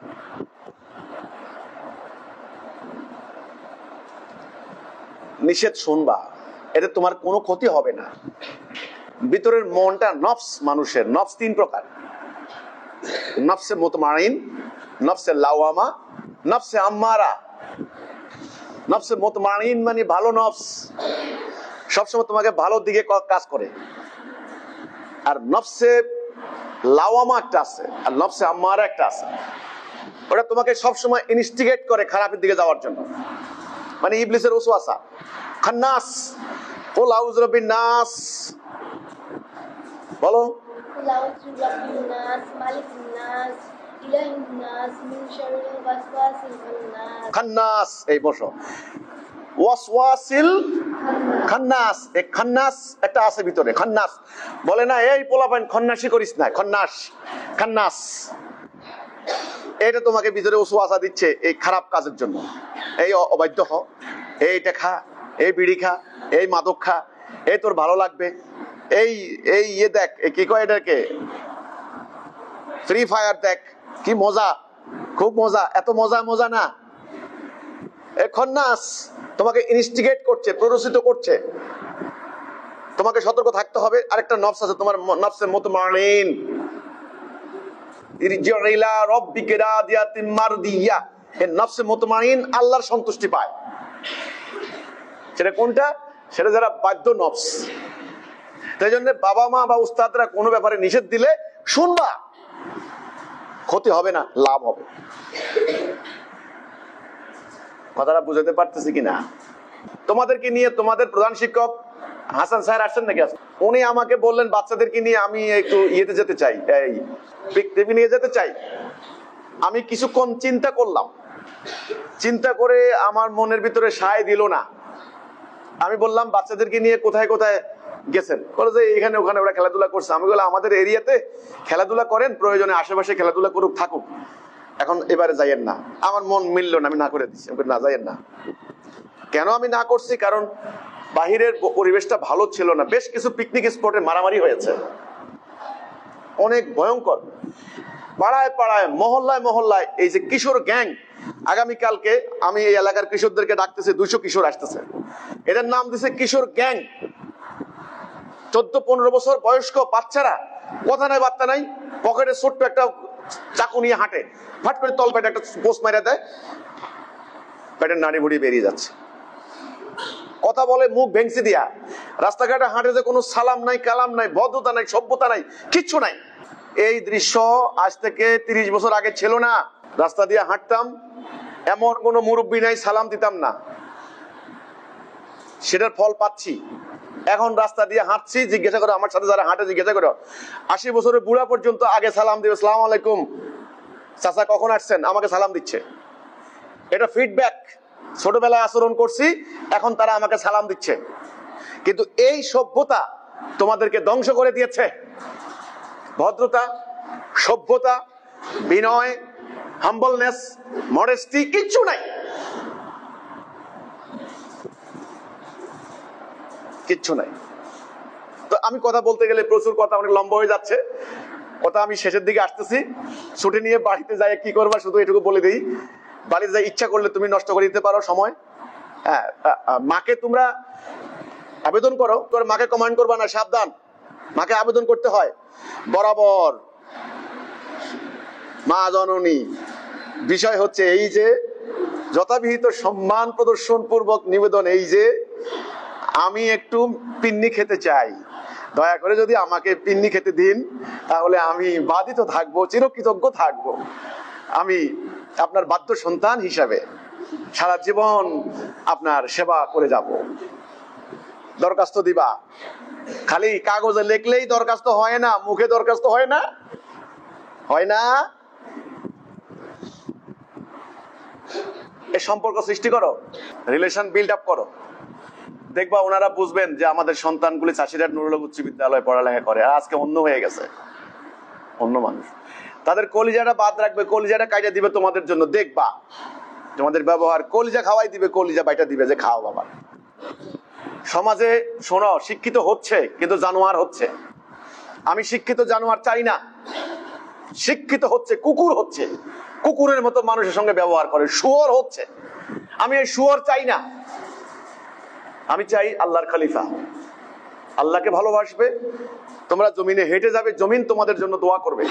নিষেধ শুনবা, এতে তোমার কোনো ক্ষতি হবে না। ভিতরের মনটা, নফস, মানুষের নফস তিন প্রকার: নফসে মুতমাইন, নফসে লাওয়ামা, নফসে আম্মারা। নফসে মুতমাইন মানে ভালো নফস, সবসময় তোমাকে ভালো দিকে কাজ করে। আর নফসে লাওয়ামা একটা আছে, আর নফসে আম্মারা একটা আছে, ওটা তোমাকে সবসময় ইনস্টিগেট করে খারাপের দিকে যাওয়ার জন্য। মানে ইবলিসের ওয়াসওয়াসা, খান্নাস। কুল আউযু বিরাব্বিন নাস, বলো। কুল আউযু বিরাব্বিন নাস, মালিকিন নাস, ইলাহিন নাস, মিন শাররিল ওয়াসওয়াসিল খান্নাস। খান্নাস, এই বসো। ওয়াসওয়াসিল খান্নাস, এই খান্নাস একটা আছে ভিতরে। খান্নাস বলে না, এই পোলাপাইন খন্নাসি করিস না, খন্নাস, খান্নাস। এটা তোমাকে ভিতরে ওয়াসওয়াসা দিচ্ছে এই খারাপ কাজের জন্য। এই অবাধ্য হ, এইটা খা, এই বিড়ি খা, এই মাদক খা, এই তোর ভালো লাগবে, এই এই ইয়ে দেখ, কি কয় এটাকে, ফ্রি ফায়ার দেখ, কি মজা, খুব মজা, এত মজা মজা না। এই খন্নাস তোমাকে ইনস্টিগেট করছে, প্ররোচিত করছে, তোমাকে সতর্ক থাকতে হবে। আরেকটা নফস আছে তোমার, নফসে মুতমাইন, ইরজি ইলা রাব্বিকা রাদিয়াতিন মারদিয়া। এই নফসে মুতমাইন আল্লাহর সন্তুষ্টি পায়। সেটা কোনটা? সেটা যারা বাধ্য নফস। তাই জন্য বাবা মা বা উস্তাদরা কোনো ব্যাপারে নিষেধ দিলে শুনবা, ক্ষতি হবে না, লাভ হবে। কথাটা বুঝাতে পারতেছি কিনা? তোমাদেরকে নিয়ে তোমাদের প্রধান শিক্ষক হাসান স্যার আসছেন নাকি? উনি আমাকে বললেন বাচ্চাদেরকে নিয়ে আমি একটু ইয়েতে যেতে চাই, এই পিকনিক নিয়ে যেতে চাই। আমি কিছুক্ষণ চিন্তা করলাম, চিন্তা করে আমার মনের ভিতরে সায় দিল না। আমি বললাম বাচ্চাদেরকে নিয়ে কোথায় কোথায় গেছেন? বলে যে এখানে ওখানে ওরা খেলাধুলা করছে। আমি বললাম আমাদের এরিয়াতে খেলাধুলা করেন, প্রয়োজনে আশেপাশে খেলাধুলা করুক, থাকুক, এখন এবারে যাইয়েন না। আমার মন মিলল না, আমি না করে দিচ্ছি, না যাইয়েন না। কেন আমি না করছি? কারণ বাহিরের পরিবেশটা ভালো ছিল না। বেশ কিছু পিকনিক স্পটে মারামারি হয়েছে, অনেক ভয়ঙ্কর। পাড়ায় পাড়ায়, মহল্লায় মহল্লায় এই যে কিশোর গ্যাং, আগামীকালকে আমি এই এলাকার কিশোরদেরকে ডাকতেছি, 200 কিশোর আসতেছে। এদের নাম দিছে কিশোর গ্যাং। 14-15 বছর বয়স্ক বাচ্চারা, কথা নাই বার্তা নাই, পকেটে ছোট্ট একটা চাকু নিয়ে হাঁটে, ফাট করে তল পেটে একটা পোস্ট মারা দেয়, পেটের নাড়ি ভুড়ি বেরিয়ে যাচ্ছে। কথা বলে মুখ ভেঙচি দিয়া, রাস্তাঘাটে হাঁটে যে কোনো সালাম নাই, কালাম নাই, ভদ্রতা নাই, সভ্যতা নাই, কিচ্ছু নাই। এই দৃশ্য আজ থেকে 30 বছর আগে ছিল না। রাস্তা দিয়ে হাঁটতাম, এমন কোনো মুরব্বী নাই সালাম দিতাম না, সেটার ফল পাচ্ছি। এখন রাস্তা দিয়ে হাঁটছি, জিজ্ঞাসা করো আমার সাথে যারা হাঁটে, জিজ্ঞাসা করো 80 বছরের বুড়া পর্যন্ত আগে সালাম দিবে, আসসালামু আলাইকুম চাচা কখন আসছেন, আমাকে সালাম দিচ্ছে। এটা ফিডব্যাক। ছোটবেলায় আচরণ করছি, এখন তারা আমাকে সালাম দিচ্ছে। কিন্তু এই সভ্যতা তোমাদেরকে ধ্বংস করে দিয়েছে। ভদ্রতা, সভ্যতা, বিনয়, হাম্বলনেস, মডেস্টি কিচ্ছু নাই, কিচ্ছু নাই। তো আমি কথা বলতে গেলে প্রচুর কথা, অনেক লম্বা হয়ে যাচ্ছে কথা। আমি শেষের দিকে আসতেছি। ছুটি নিয়ে বাড়িতে যাই কি করবা শুধু এটুকু বলে দিই, বাড়িতে যাই ইচ্ছা করলে তুমি নষ্ট করে দিতে পারো সময়। হ্যাঁ, মাকে তোমরা আবেদন করো, করে মাকে কমান্ড করবা না, সাবধান, মাকে আবেদন করতে হয় বরাবর। মা জননী, বিষয় হচ্ছে এই যে যথাবিহিত সম্মান প্রদর্শন পূর্বক নিবেদন, এই যে আমি একটু পিন্নি খেতে চাই, দয়া করে যদি আমাকে পিন্নি খেতে দিন, তাহলে আমি বাধিত থাকবো, চিরকৃতজ্ঞ থাকবো। আমি আপনার বাধ্য সন্তান হিসাবে সারা জীবন আপনার সেবা করে যাব। দরখাস্ত দিবা, খালি কাগজে লিখলেই দরখাস্ত হয় না, মুখে দরখাস্ত হয় না, হয় না। এই সম্পর্ক সৃষ্টি করো, রিলেশন বিল্ড আপ করো, দেখবা ওনারা বুঝবেন যে আমাদের সন্তানগুলি চাষিরাট নুরুল উচ্চ বিদ্যালয়ে পড়ালেখা করে, আর আজকে অন্য হয়ে গেছে, অন্য মানুষ। তাদের কলিজাটা বাদ রাখবে, কলিজাটা কাইটা দিবে তোমাদের জন্য, দেখবা তোমাদের ব্যবহার, কলিজা খাওয়াই দিবে, কলিজা বাইটা দিবে যে খাও বাবা। সমাজে শোনো, শিক্ষিত হচ্ছে কিন্তু জানোয়ার হচ্ছে। আমি শিক্ষিত জানোয়ার চাই না, শিক্ষিত হচ্ছে কুকুর হচ্ছে, কুকুরের মতো মানুষের সঙ্গে ব্যবহার করে, শুয়োর হচ্ছে। আমি এই শুয়োর চাই না, আমি চাই আল্লাহর খলিফা, আল্লাহকে ভালোবাসবে। তোমরা জমিনে হেঁটে যাবে, জমিন তোমাদের জন্য দোয়া করবে,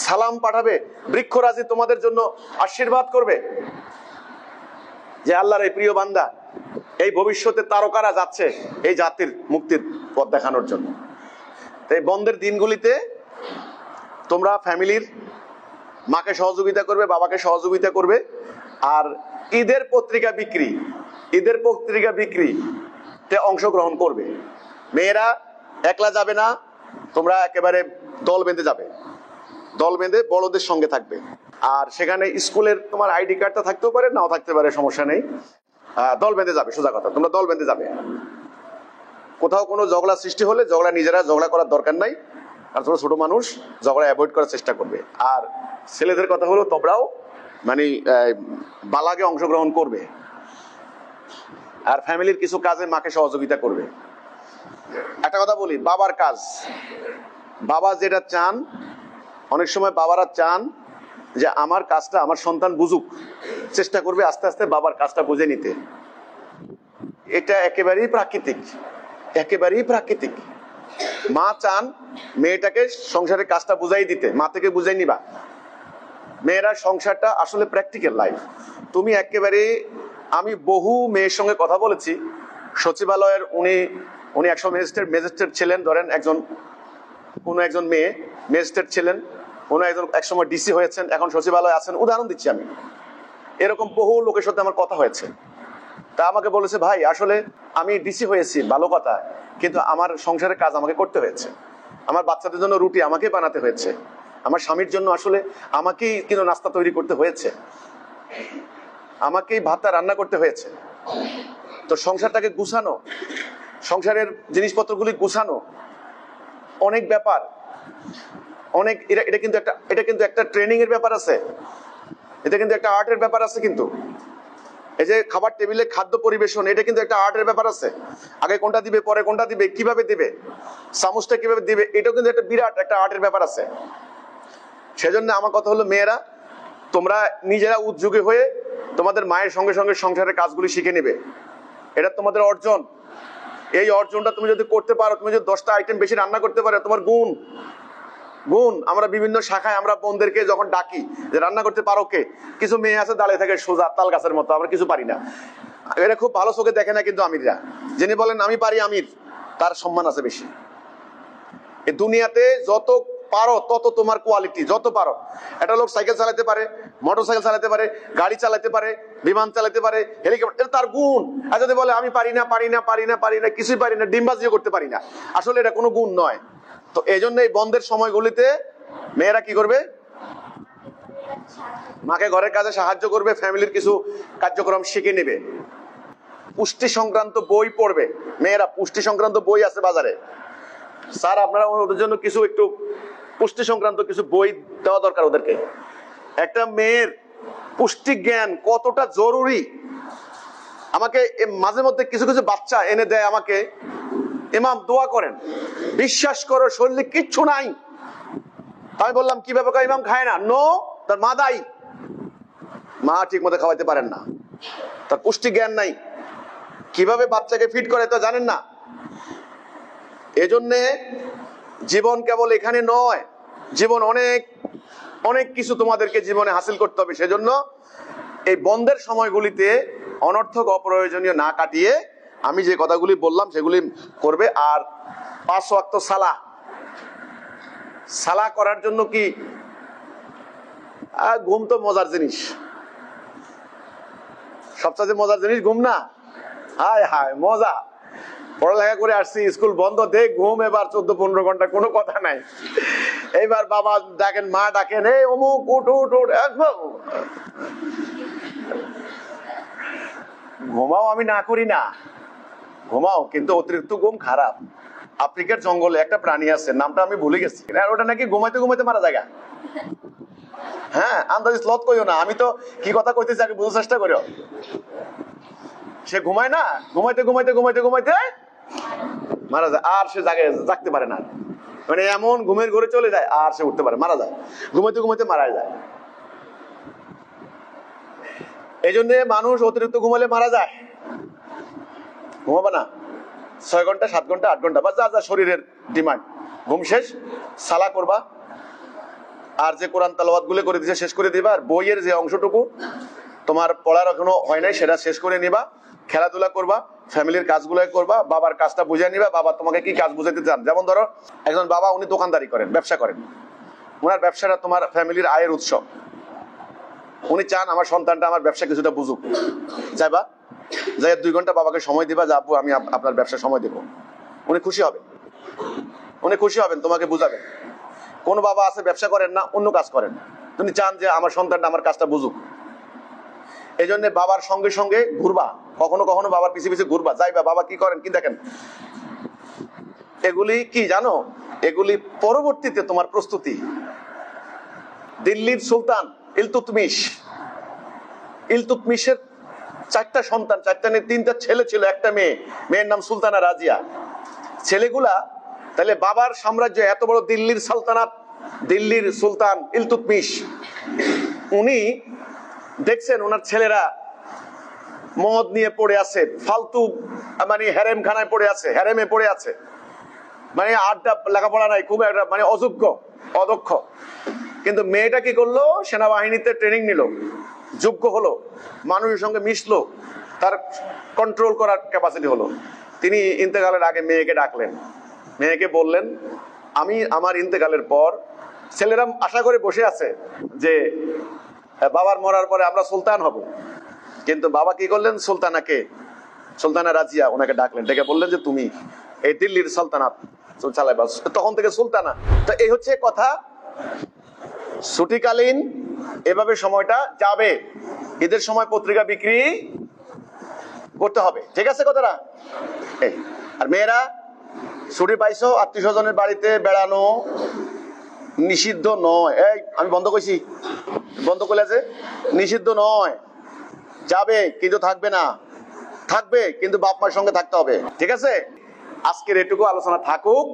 সালাম পাঠাবে, বৃক্ষরাজি তোমাদের জন্য আশীর্বাদ করবে যে আল্লাহর এই প্রিয় বান্দা, এই ভবিষ্যতে তারকারা যাচ্ছে এই জাতির মুক্তির পথ দেখানোর জন্য। এই বন্ধের দিনগুলিতে তোমরা ফ্যামিলির মাকে সহযোগিতা করবে, বাবাকে সহযোগিতা করবে। আর ঈদের পত্রিকা বিক্রি, ঈদের পত্রিকা বিক্রিতে অংশগ্রহণ করবে। মেয়েরা একলা যাবে না, তোমরা একেবারে দল বেঁধে যাবে, দল বেঁধে বড়দের সঙ্গে থাকবে। আর সেখানে স্কুলের তোমার আইডি কার্ডটা থাকতেও পারে, নাও থাকতে পারে, সমস্যা নেই, দল বেঁধে যাবে। সোজা কথা, তোমরা দল বেঁধে যাবে। কোথাও কোনো ঝগড়া সৃষ্টি হলে ঝগড়া নিজেরা ঝগড়া করার দরকার নাই, আর তোমরা ছোট মানুষ, ঝগড়া অ্যাভয়েড করার চেষ্টা করবে। আর ছেলেদের কথা হলো তোমরাও মানে বালাগে অংশগ্রহণ করবে, আর ফ্যামিলির কিছু কাজে মাকে সহযোগিতা করবে। একটা কথা বলি, বাবার কাজ, বাবা যেটা চান, অনেক সময় বাবারা চান যে আমার কাজটা আমার সন্তান বুঝুক, চেষ্টা করবে আস্তে আস্তে বাবার কাজটা বুঝে নিতে। এটা একেবারেই প্রাকৃতিক, একেবারেই প্রাকৃতিক। মা চান মেয়েটাকে সংসারের কাজটা বুঝাই দিতে, মা থেকে বুঝাই নিবা। মেয়েরা সংসারটা আসলে প্র্যাকটিক্যাল লাইফ। তুমি একেবারে, আমি বহু মেয়ের সঙ্গে কথা বলেছি, সচিবালয়ের উনি একশো ম্যাজিস্ট্রেট ছিলেন, ধরেন কোনো একজন মেয়ে ম্যাজিস্ট্রেট ছিলেন, কোনো একজন একসময় ডিসি হয়েছেন, এখন সচিবালয়ে আছেন, উদাহরণ দিচ্ছি আমি। এরকম বহু লোকের সাথে আমার কথা হয়েছে। তা আমাকে বলেছে, ভাই আসলে আমি ডিসি হয়েছি ভালো কথা, কিন্তু আমার সংসারের কাজ আমাকে করতে হয়েছে, আমার বাচ্চাদের জন্য রুটি আমাকে বানাতে হয়েছে, আমার স্বামীর জন্য আসলে আমাকেই কিন্তু নাস্তা তৈরি করতে হয়েছে, আমাকেই ভাতটা রান্না করতে হয়েছে। তো সংসারটাকে গুছানো, সংসারের জিনিসপত্রগুলি গুছানো অনেক ব্যাপার, অনেক, এটা কিন্তু একটা ট্রেনিং এর ব্যাপার আছে, এটা কিন্তু একটা আর্টের ব্যাপার আছে। কিন্তু এই যে খাবার টেবিলে খাদ্য পরিবেশন, এটা কিন্তু একটা আর্টের ব্যাপার আছে। আগে কোনটা দিবে, পরে কোনটা দিবে, কিভাবে দিবে, চামচটা কিভাবে দিবে, এটাও কিন্তু একটা বিরাট একটা আর্টের ব্যাপার আছে। সেজন্য আমার কথা হলো, মেয়েরা তোমরা নিজেরা উদ্যোগী হয়ে তোমাদের মায়ের সঙ্গে সঙ্গে সংসারের কাজগুলি শিখে নেবে, এটা তোমাদের অর্জন। এই অর্জনটা তুমি যদি করতে পারো, তুমি যদি 10টা আইটেম বেশি রান্না করতে পারো, তোমার গুণ। আমরা বিভিন্ন শাখায় আমরা বোনদেরকে যখন ডাকি যে রান্না করতে পারো কে, কিছু মেয়ে আছে দাঁড়িয়ে থাকে সোজা তাল গাছের মতো, আমরা কিছু পারি না। এরা খুব ভালো চোখে দেখে না কিন্তু আমিররা, যিনি বলেন আমি পারি আমির, তার সম্মান আছে বেশি। এই দুনিয়াতে যত পারো তত তোমার কোয়ালিটি, যত পারো। একটা লোক সাইকেল চালাতে পারে, মোটর সাইকেল চালাতে পারে, গাড়ি চালাতে পারে, বিমান চালাতে পারে, হেলিকপ্টার, এটা তার গুণ। আর যদি বলে আমি পারি না, কিছুই পারি না, ডিমবাজিও করতে পারি না, আসলে এটা কোনো গুণ নয়। তো এই জন্য এই বন্ধের সময়গুলিতে মেয়েরা কি করবে, মাকে ঘরের কাজে সাহায্য করবে, ফ্যামিলির কিছু কার্যক্রম শিখে নেবে, পুষ্টি সংক্রান্ত বই পড়বে। মেয়েরা পুষ্টি সংক্রান্ত বই আছে বাজারে, স্যার আপনারা ওদের জন্য কিছু একটু পুষ্টি সংক্রান্ত কিছু বই দেওয়া দরকার ওদেরকে। একটা মেয়ের পুষ্টি জ্ঞান কতটা জরুরি, আমাকে মাঝে মধ্যে কিছু কিছু বাচ্চা এনে দেয় আমাকে, ইমাম দোয়া করেন, বিশ্বাস করো শরীরে কিচ্ছু নাই। আমি বললাম কি ব্যাপার, ইমাম খায় না, নো, তার মা দায়ী, মা ঠিক মতো খাওয়াইতে পারেন না, তার পুষ্টি জ্ঞান নাই। কিভাবে বাচ্চাকে ফিট করে তো জানেন না। এজন্যে জীবন কেবল এখানে নয়, জীবন অনেক অনেক কিছু তোমাদেরকে জীবনে হাসিল করতে হবে। সেজন্য এই বন্ধের সময়গুলিতে অনর্থক অপ্রয়োজনীয় না কাটিয়ে আমি যে কথাগুলি বললাম সেগুলি করবে। আর 5 ওয়াক্ত সালাহ করার জন্য কি ঘুম তো মজার জিনিস, সবচেয়ে মজার জিনিস ঘুম না? হায় হায় মজা, পড়ালেখা করে আসছি, স্কুল বন্ধ, দেখ ঘুম এবার 14-15 ঘন্টা, কোনো কথা নাই। এইবার বাবা ডাকেন, মা ডাকেন, এই অমুক উঠ উঠ উঠ, ঘুমাও, আমি না করি না, ঘুমাও, কিন্তু অতিরিক্ত ঘুম খারাপ। আফ্রিকার জঙ্গলে একটা প্রাণী আছে, নামটা আমি ভুলে গেছি, ওটা নাকি ঘুমাইতে ঘুমাইতে মারা যায়। হ্যাঁ, আন্দাজি স্লথ কইও না, আমি তো কি কথা কইতেছি আগে বুঝার চেষ্টা করিও। সে ঘুমায় না, ঘুমাইতে ঘুমাইতে ঘুমাইতে ঘুমাইতে মারা যায়, আর সে জাগতে পারে না। মানে এমন ঘুমের ঘরে চলে যায়, আর সে উঠতে পারে, মারা যায়, ঘুমাইতে ঘুমাইতে মারা যায়। এই জন্য মানুষ অতিরিক্ত ঘুমালে মারা যায়। ঘুমাবা না, 6 ঘন্টা 7 ঘন্টা 8 ঘন্টা বা যা যা শরীরের ডিমান্ড। ঘুম শেষ, সালা করবা, আর যে কোরআন তেলাওয়াত গুলো করে দিছে শেষ করে দিবা। আর বইয়ের যে অংশটুকু তোমার পড়ার এখনো হয় নাই সেটা শেষ করে নিবা। খেলাধুলা করবা, ফ্যামিলির কাজগুলো করবা, বাবার কাজটা বুঝে নিবা। বাবা তোমাকে কি কাজ বুঝাইতে চান? যেমন ধরো একজন বাবা, উনি দোকানদারি করেন, ব্যবসা করেন, ওনার ব্যবসাটা তোমার ফ্যামিলির আয়ের উৎস। উনি চান আমার সন্তানটা আমার ব্যবসা কিছুটা বুঝুক। যাইবা, যাই 2 ঘন্টা বাবাকে সময় দিবা, যে আব্বু আমি আপনার ব্যবসা সময় দেবো। উনি খুশি হবেন, উনি খুশি হবেন, তোমাকে বুঝাবেন। কোন বাবা আছে ব্যবসা করেন না, অন্য কাজ করেন, তুমি চান যে আমার সন্তানটা আমার কাজটা বুঝুক। এই জন্য বাবার সঙ্গে সঙ্গে ঘুরবা, কখনো কখনো বাবার পিছিয়ে পিছিয়ে ঘুরবা, যাইবা বাবা কি করেন কি দেখেন। এগুলি কি জানো? এগুলি পরবর্তীতে তোমার প্রস্তুতি। দিল্লির সুলতান ইলতুৎমিশের 4টা সন্তান, 4টা নিয়ে 3টা ছেলে ছিল, একটা মেয়ে, মেয়ের নাম সুলতানা রাজিয়া। ছেলেগুলা তাহলে বাবার সাম্রাজ্য এত বড়, দিল্লির সালতানাত, দিল্লির সুলতান ইলতুৎমিশ, উনি দেখছেন ওনার ছেলেরা মদ নিয়ে পড়ে আছে, ফালতু মানে হ্যারেম খানায় পড়ে আছে, হ্যারেমে পড়ে আছে, মানে আড্ডা, লেখাপড়া নাই, খুব একটা মানে অযোগ্য অদক্ষ। কিন্তু মেয়েটা কি করলো? সেনাবাহিনীতে ট্রেনিং নিল, যোগ্য হলো, মানুষের সঙ্গে মিশলো, তার কন্ট্রোল করার ক্যাপাসিটি হলো। তিনি ইন্তেকালের আগে মেয়েকে ডাকলেন, মেয়েকে বললেন আমি আমার ইন্তেকালের পর, ছেলেরা আশা করে বসে আছে যে বাবার মরার পরে আমরা সুলতান হব। কিন্তু বাবা কি করলেন? সুলতানা রাজিয়া ওনাকে ডাকলেন, ডেকে বললেন যে তুমি এই দিল্লির সালতানাত চালাইবা, তখন থেকে সুলতানা। তো এই হচ্ছে কথা। ছুটিকালীন এভাবে সময়টা যাবে, ঈদের সময় পত্রিকা বিক্রি করতে হবে, ঠিক আছে কথাটা? এই আর মেয়েরা ছুটি পাইছো, আত্মীয় স্বজনের বাড়িতে বেড়ানো নিষিদ্ধ নয়। এই আমি বন্ধ করছি, বন্ধ করলে যে নিষিদ্ধ নয়, যাবে কিন্তু থাকবে না, থাকবে কিন্তু বাপ মার সঙ্গে থাকতে হবে, ঠিক আছে? আজকের এটুকু আলোচনা থাকুক।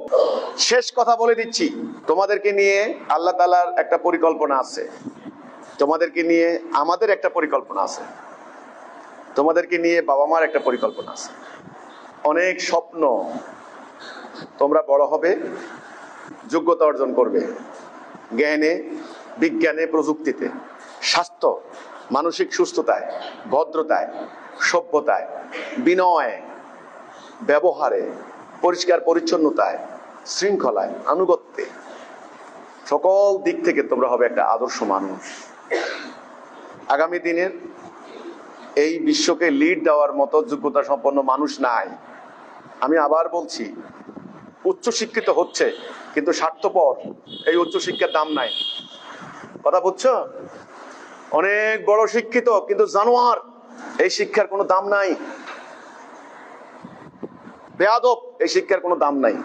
শেষ কথা বলে দিচ্ছি, তোমাদেরকে নিয়ে আল্লাহ তাআলার একটা পরিকল্পনা আছে, তোমাদেরকে নিয়ে আমাদের একটা পরিকল্পনা আছে, তোমাদেরকে নিয়ে বাবা মার একটা পরিকল্পনা আছে। অনেক স্বপ্ন, তোমরা বড় হবে, যোগ্যতা অর্জন করবে, জ্ঞানে, বিজ্ঞানে, প্রযুক্তিতে, স্বাস্থ্য, মানসিক সুস্থতায়, ভদ্রতায়, সভ্যতায়, বিনয়, ব্যবহারে, পরিষ্কার পরিচ্ছন্নতায়, শৃঙ্খলায়, আনুগত্যে, সকল দিক থেকে তোমরা হবে একটা আদর্শ মানুষ। আগামী দিনের এই বিশ্বকে লিড দেওয়ার মতো যোগ্যতা সম্পন্ন মানুষ নাই। আমি আবার বলছি, উচ্চশিক্ষিত হচ্ছে কিন্তু স্বার্থপর, এই উচ্চশিক্ষার দাম নাই। কথা বুঝছো? অনেক বড় শিক্ষিত কিন্তু জানোয়ার, এই শিক্ষার কোনো দাম নাই। বেয়াদব, এই শিক্ষার কোনো দাম নাই।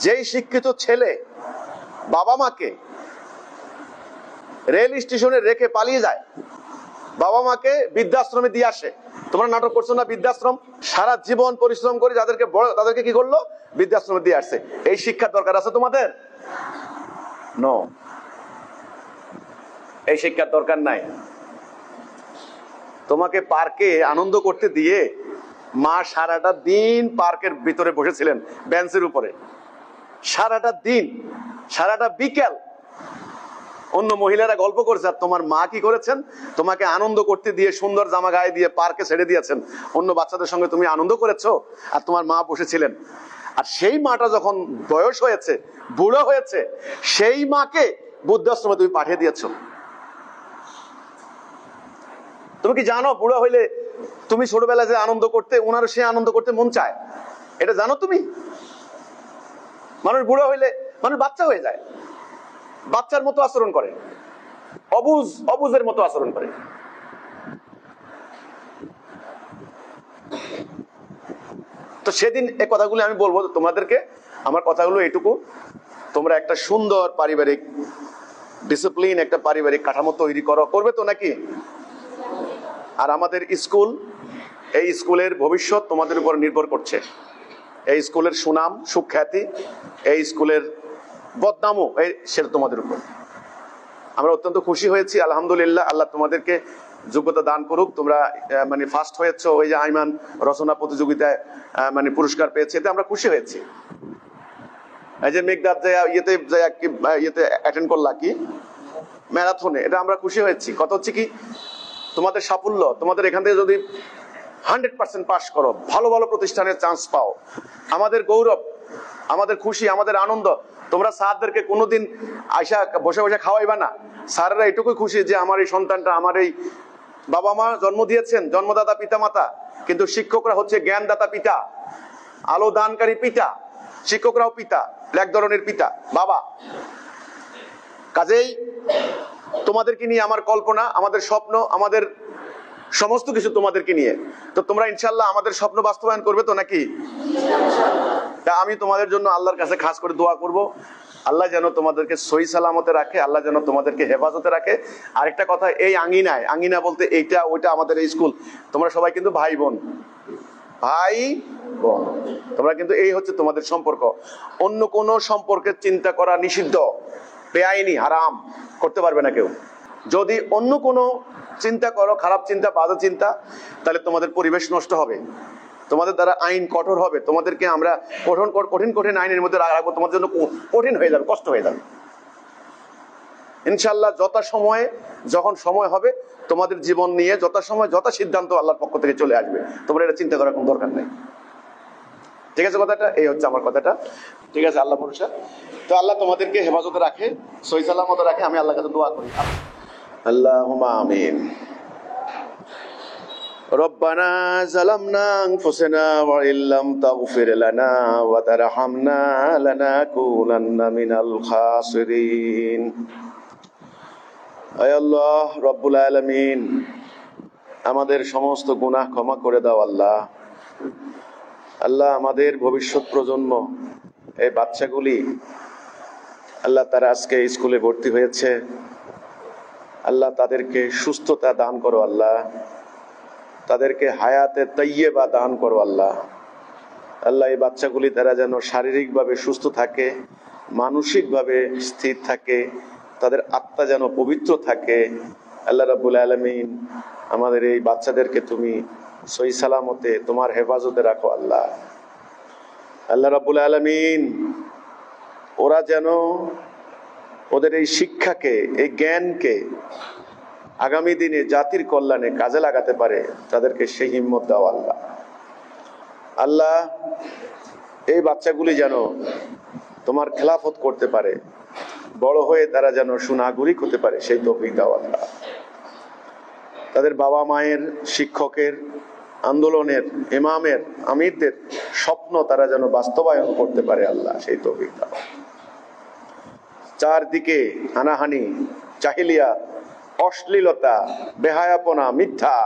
যেই শিক্ষিত ছেলে বাবা মাকে রেল স্টেশনে রেখে পালিয়ে যায়, বাবা মাকে বৃদ্ধাশ্রমে দিয়ে আসে। তোমরা নাটক করছো না বৃদ্ধাশ্রম? সারা জীবন পরিশ্রম করে যাদেরকে বড়, তাদেরকে কি করলো? বৃদ্ধাশ্রমে দিয়ে আসছে। এই শিক্ষার দরকার আছে তোমাদের? নো, এই শিক্ষার দরকার নাই। তোমাকে পার্কে আনন্দ করতে দিয়ে মা সারাটা দিন পার্কের ভিতরে বসেছিলেন বেঞ্চের উপরে, সারাটা দিন, সারাটা বিকেল অন্য মহিলারা গল্প করছে, আর তোমার মা কি করেছেন? তোমাকে আনন্দ করতে দিয়ে সুন্দর জামা গায়ে দিয়ে পার্কে ছেড়ে দিয়েছেন, অন্য বাচ্চাদের সঙ্গে তুমি আনন্দ করেছো, আর তোমার মা বসেছিলেন। আর সেই মাটা যখন বয়স হয়েছে, বুড়ো হয়েছে, সেই মাকে বৃদ্ধাশ্রমে তুমি পাঠিয়ে দিয়েছো। তুমি কি জানো বুড়ো হইলে তুমি ছোটবেলায় যে আনন্দ করতে, ওনার সে আনন্দ করতে মন চায়, এটা জানো তুমি? মানুষ বুড়ো হইলে মানুষ বাচ্চা হয়ে যায়, বাচ্চার মতো আচরণ করে, অবুজের মতো আচরণ করে। তো সেদিন এই কথাগুলো আমি বলবো তোমাদেরকে। আমার কথাগুলো এইটুকু, তোমরা একটা সুন্দর পারিবারিক ডিসিপ্লিন, একটা পারিবারিক কাঠামো তৈরি করবে তো নাকি? আর আমাদের স্কুল, এই স্কুলের ভবিষ্যৎ তোমাদের উপর নির্ভর করছে। এই স্কুলের সুনাম সুখ্যাতি, এই স্কুলের বদনামও সেটা তোমাদের উপর। আমরা অত্যন্ত খুশি হয়েছি, আলহামদুলিল্লাহ। আল্লাহ তোমাদেরকে যোগ্যতা দান করুক। তোমরা মানে ফার্স্ট হয়েছ, ওই যে আইমান রচনা প্রতিযোগিতায় মানে পুরস্কার পেয়েছে, এতে আমরা খুশি হয়েছি। এই যে মেঘদাদ ইয়েতে অ্যাটেন্ড করলা কি ম্যারাথনে, এটা আমরা খুশি হয়েছি। কথা হচ্ছে কি, তোমাদের সাফল্য, তোমাদের এখান থেকে যদি 100% পাস করো, ভালো ভালো প্রতিষ্ঠানের চান্স পাও, আমাদের গৌরব, আমাদের খুশি, আমাদের আনন্দ। তোমরা স্যারদেরকে কোনোদিন আইসা বসে বসে খাওয়াইবা না। স্যাররা এটুকুই খুশি যে আমার এই সন্তানটা, আমার এই বাবা মা জন্ম দিয়েছেন, জন্মদাতা পিতা মাতা, কিন্তু শিক্ষকরা হচ্ছে জ্ঞানদাতা পিতা, আলো দানকারী পিতা। শিক্ষকরাও পিতা, এক ধরনের পিতা, বাবা। কাজেই তোমাদেরকে নিয়ে আমার কল্পনা, আমাদের স্বপ্ন, আমাদের সমস্ত কিছু তোমাদেরকে নিয়ে। তো তোমরা ইনশাল্লাহ আমাদের স্বপ্ন বাস্তবায়ন করবে তো নাকি? তা আমি তোমাদের জন্য আল্লাহর কাছে খাস করে দোয়া করব, আল্লাহ যেন তোমাদেরকে সহি সালামতে রাখে, আল্লাহ যেন তোমাদেরকে হেফাজতে রাখে। আরেকটা কথা, এই আঙিনায়, আঙিনা বলতে এইটা ওইটা আমাদের এই স্কুল, তোমরা সবাই কিন্তু ভাই বোন, ভাই বোন, তোমরা কিন্তু এই হচ্ছে তোমাদের সম্পর্ক। অন্য কোনো সম্পর্কের চিন্তা করা নিষিদ্ধ, বেআইনি, হারাম, করতে পারবে না কেউ। যদি অন্য কোনো চিন্তা করো, খারাপ চিন্তা, বাজে চিন্তা, তাহলে তোমাদের পরিবেশ নষ্ট হবে, তোমাদের দ্বারা আইন কঠোর হবে, তোমাদেরকে আমরা কঠিন কঠিন আইনের মধ্যে রাখবো, তোমাদের জন্য কঠিন হয়ে যাবে, কষ্ট হয়ে যাবে। ইনশাল্লাহ যথাসময়ে, যখন সময় হবে, তোমাদের জীবন নিয়ে যথাসময় যথা সিদ্ধান্ত আল্লাহর পক্ষ থেকে চলে আসবে। তোমরা এটা চিন্তা করার কোনো দরকার নেই। ঠিক আছে কথাটা? এই হচ্ছে আমার কথাটা। ঠিক আছে, আল্লাহ ভরসা। তো আল্লাহ তোমাদেরকে হেফাজতে রাখে, সহি সালামতে রাখে। আমি আল্লাহর কাছে দোয়া করি, আল্লাহুম্মা আমিন। রব্বানা যালামনা আনফুসানা ওয়া ইল্লাম তাগফির লানা ওয়া তারহামনা লানাকুনান্না মিনাল খাসিরিন। আয় আল্লাহ রব্বুল আলামিন, আমাদের সমস্ত গুনাহ ক্ষমা করে দাও আল্লাহ। আল্লাহ, আমাদের ভবিষ্যৎ প্রজন্ম, এই বাচ্চাগুলি আল্লাহ, তারা আজকে স্কুলে ভর্তি হয়েছে, আল্লাহ তাদেরকে সুস্থতা দান করো আল্লাহ, তাদেরকে হায়াতে তাইয়্যিবা দান করো আল্লাহ। আল্লাহ, এই বাচ্চাগুলি তারা যেন শারীরিকভাবে সুস্থ থাকে, মানসিকভাবে স্থির থাকে, তাদের আত্মা যেন পবিত্র থাকে। আল্লাহ রাব্বুল আলামিন, আমাদের এই বাচ্চাদেরকে তুমি সহি সালামতে তোমার হেফাজতে রাখো আল্লাহ। আল্লাহ রাব্বুল আলামিন, ওরা যেন ওদের এই শিক্ষাকে, এই জ্ঞানকে আগামী দিনে জাতির কল্যাণে কাজে লাগাতে পারে, তাদেরকে সেই হিম্মত দাও আল্লাহ। আল্লাহ, এই বাচ্চাগুলি যেন তোমার খেলাফত করতে পারে, বড় হয়ে তারা যেন সুনাগরিক হতে পারে, সেই তৌফিক দাও আল্লাহ। তাদের বাবা মায়ের, শিক্ষকের, আন্দোলনের, ইমামের, আমিরদের স্বপ্ন তারা যেন বাস্তবায়ন করতে পারে আল্লাহ, সেই তৌফিক দাও। চারদিকে হানাহানি, জাহিলিয়াত, অশ্লীলতা, বেহায়াপনা, মিথ্যা,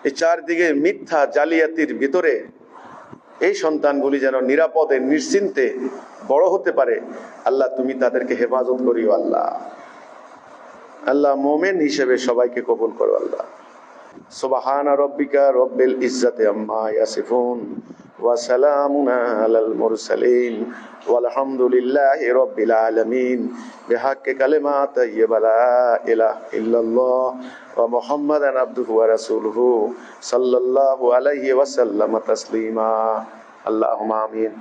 এই চারদিকে মিথ্যা জালিয়াতির ভিতরে এই সন্তানগুলি যেন নিরাপদে নিশ্চিন্তে বড় হতে পারে আল্লাহ, তুমি তাদেরকে হেফাজত করিও আল্লাহ। আল্লাহ, মোমেন হিসেবে সবাইকে কবুল করো আল্লাহ। সুবহান রাব্বিকা রব্বিল ইজ্জাতি আম্মা ইয়াসিফুন ওয়া সালামুন আলাল মুরসালিন ওয়ালহামদুলিল্লাহি রাব্বিল আলামিন বিহাক্কি কালিমাত তাইয়্যিবা লা ইলাহা ইল্লাল্লাহ ওয়া মুহাম্মাদান আবদুহু ওয়া রাসূলুহু সাল্লাল্লাহু আলাইহি ওয়া সাল্লাম তাসলিমা। আল্লাহুম্মা আমিন।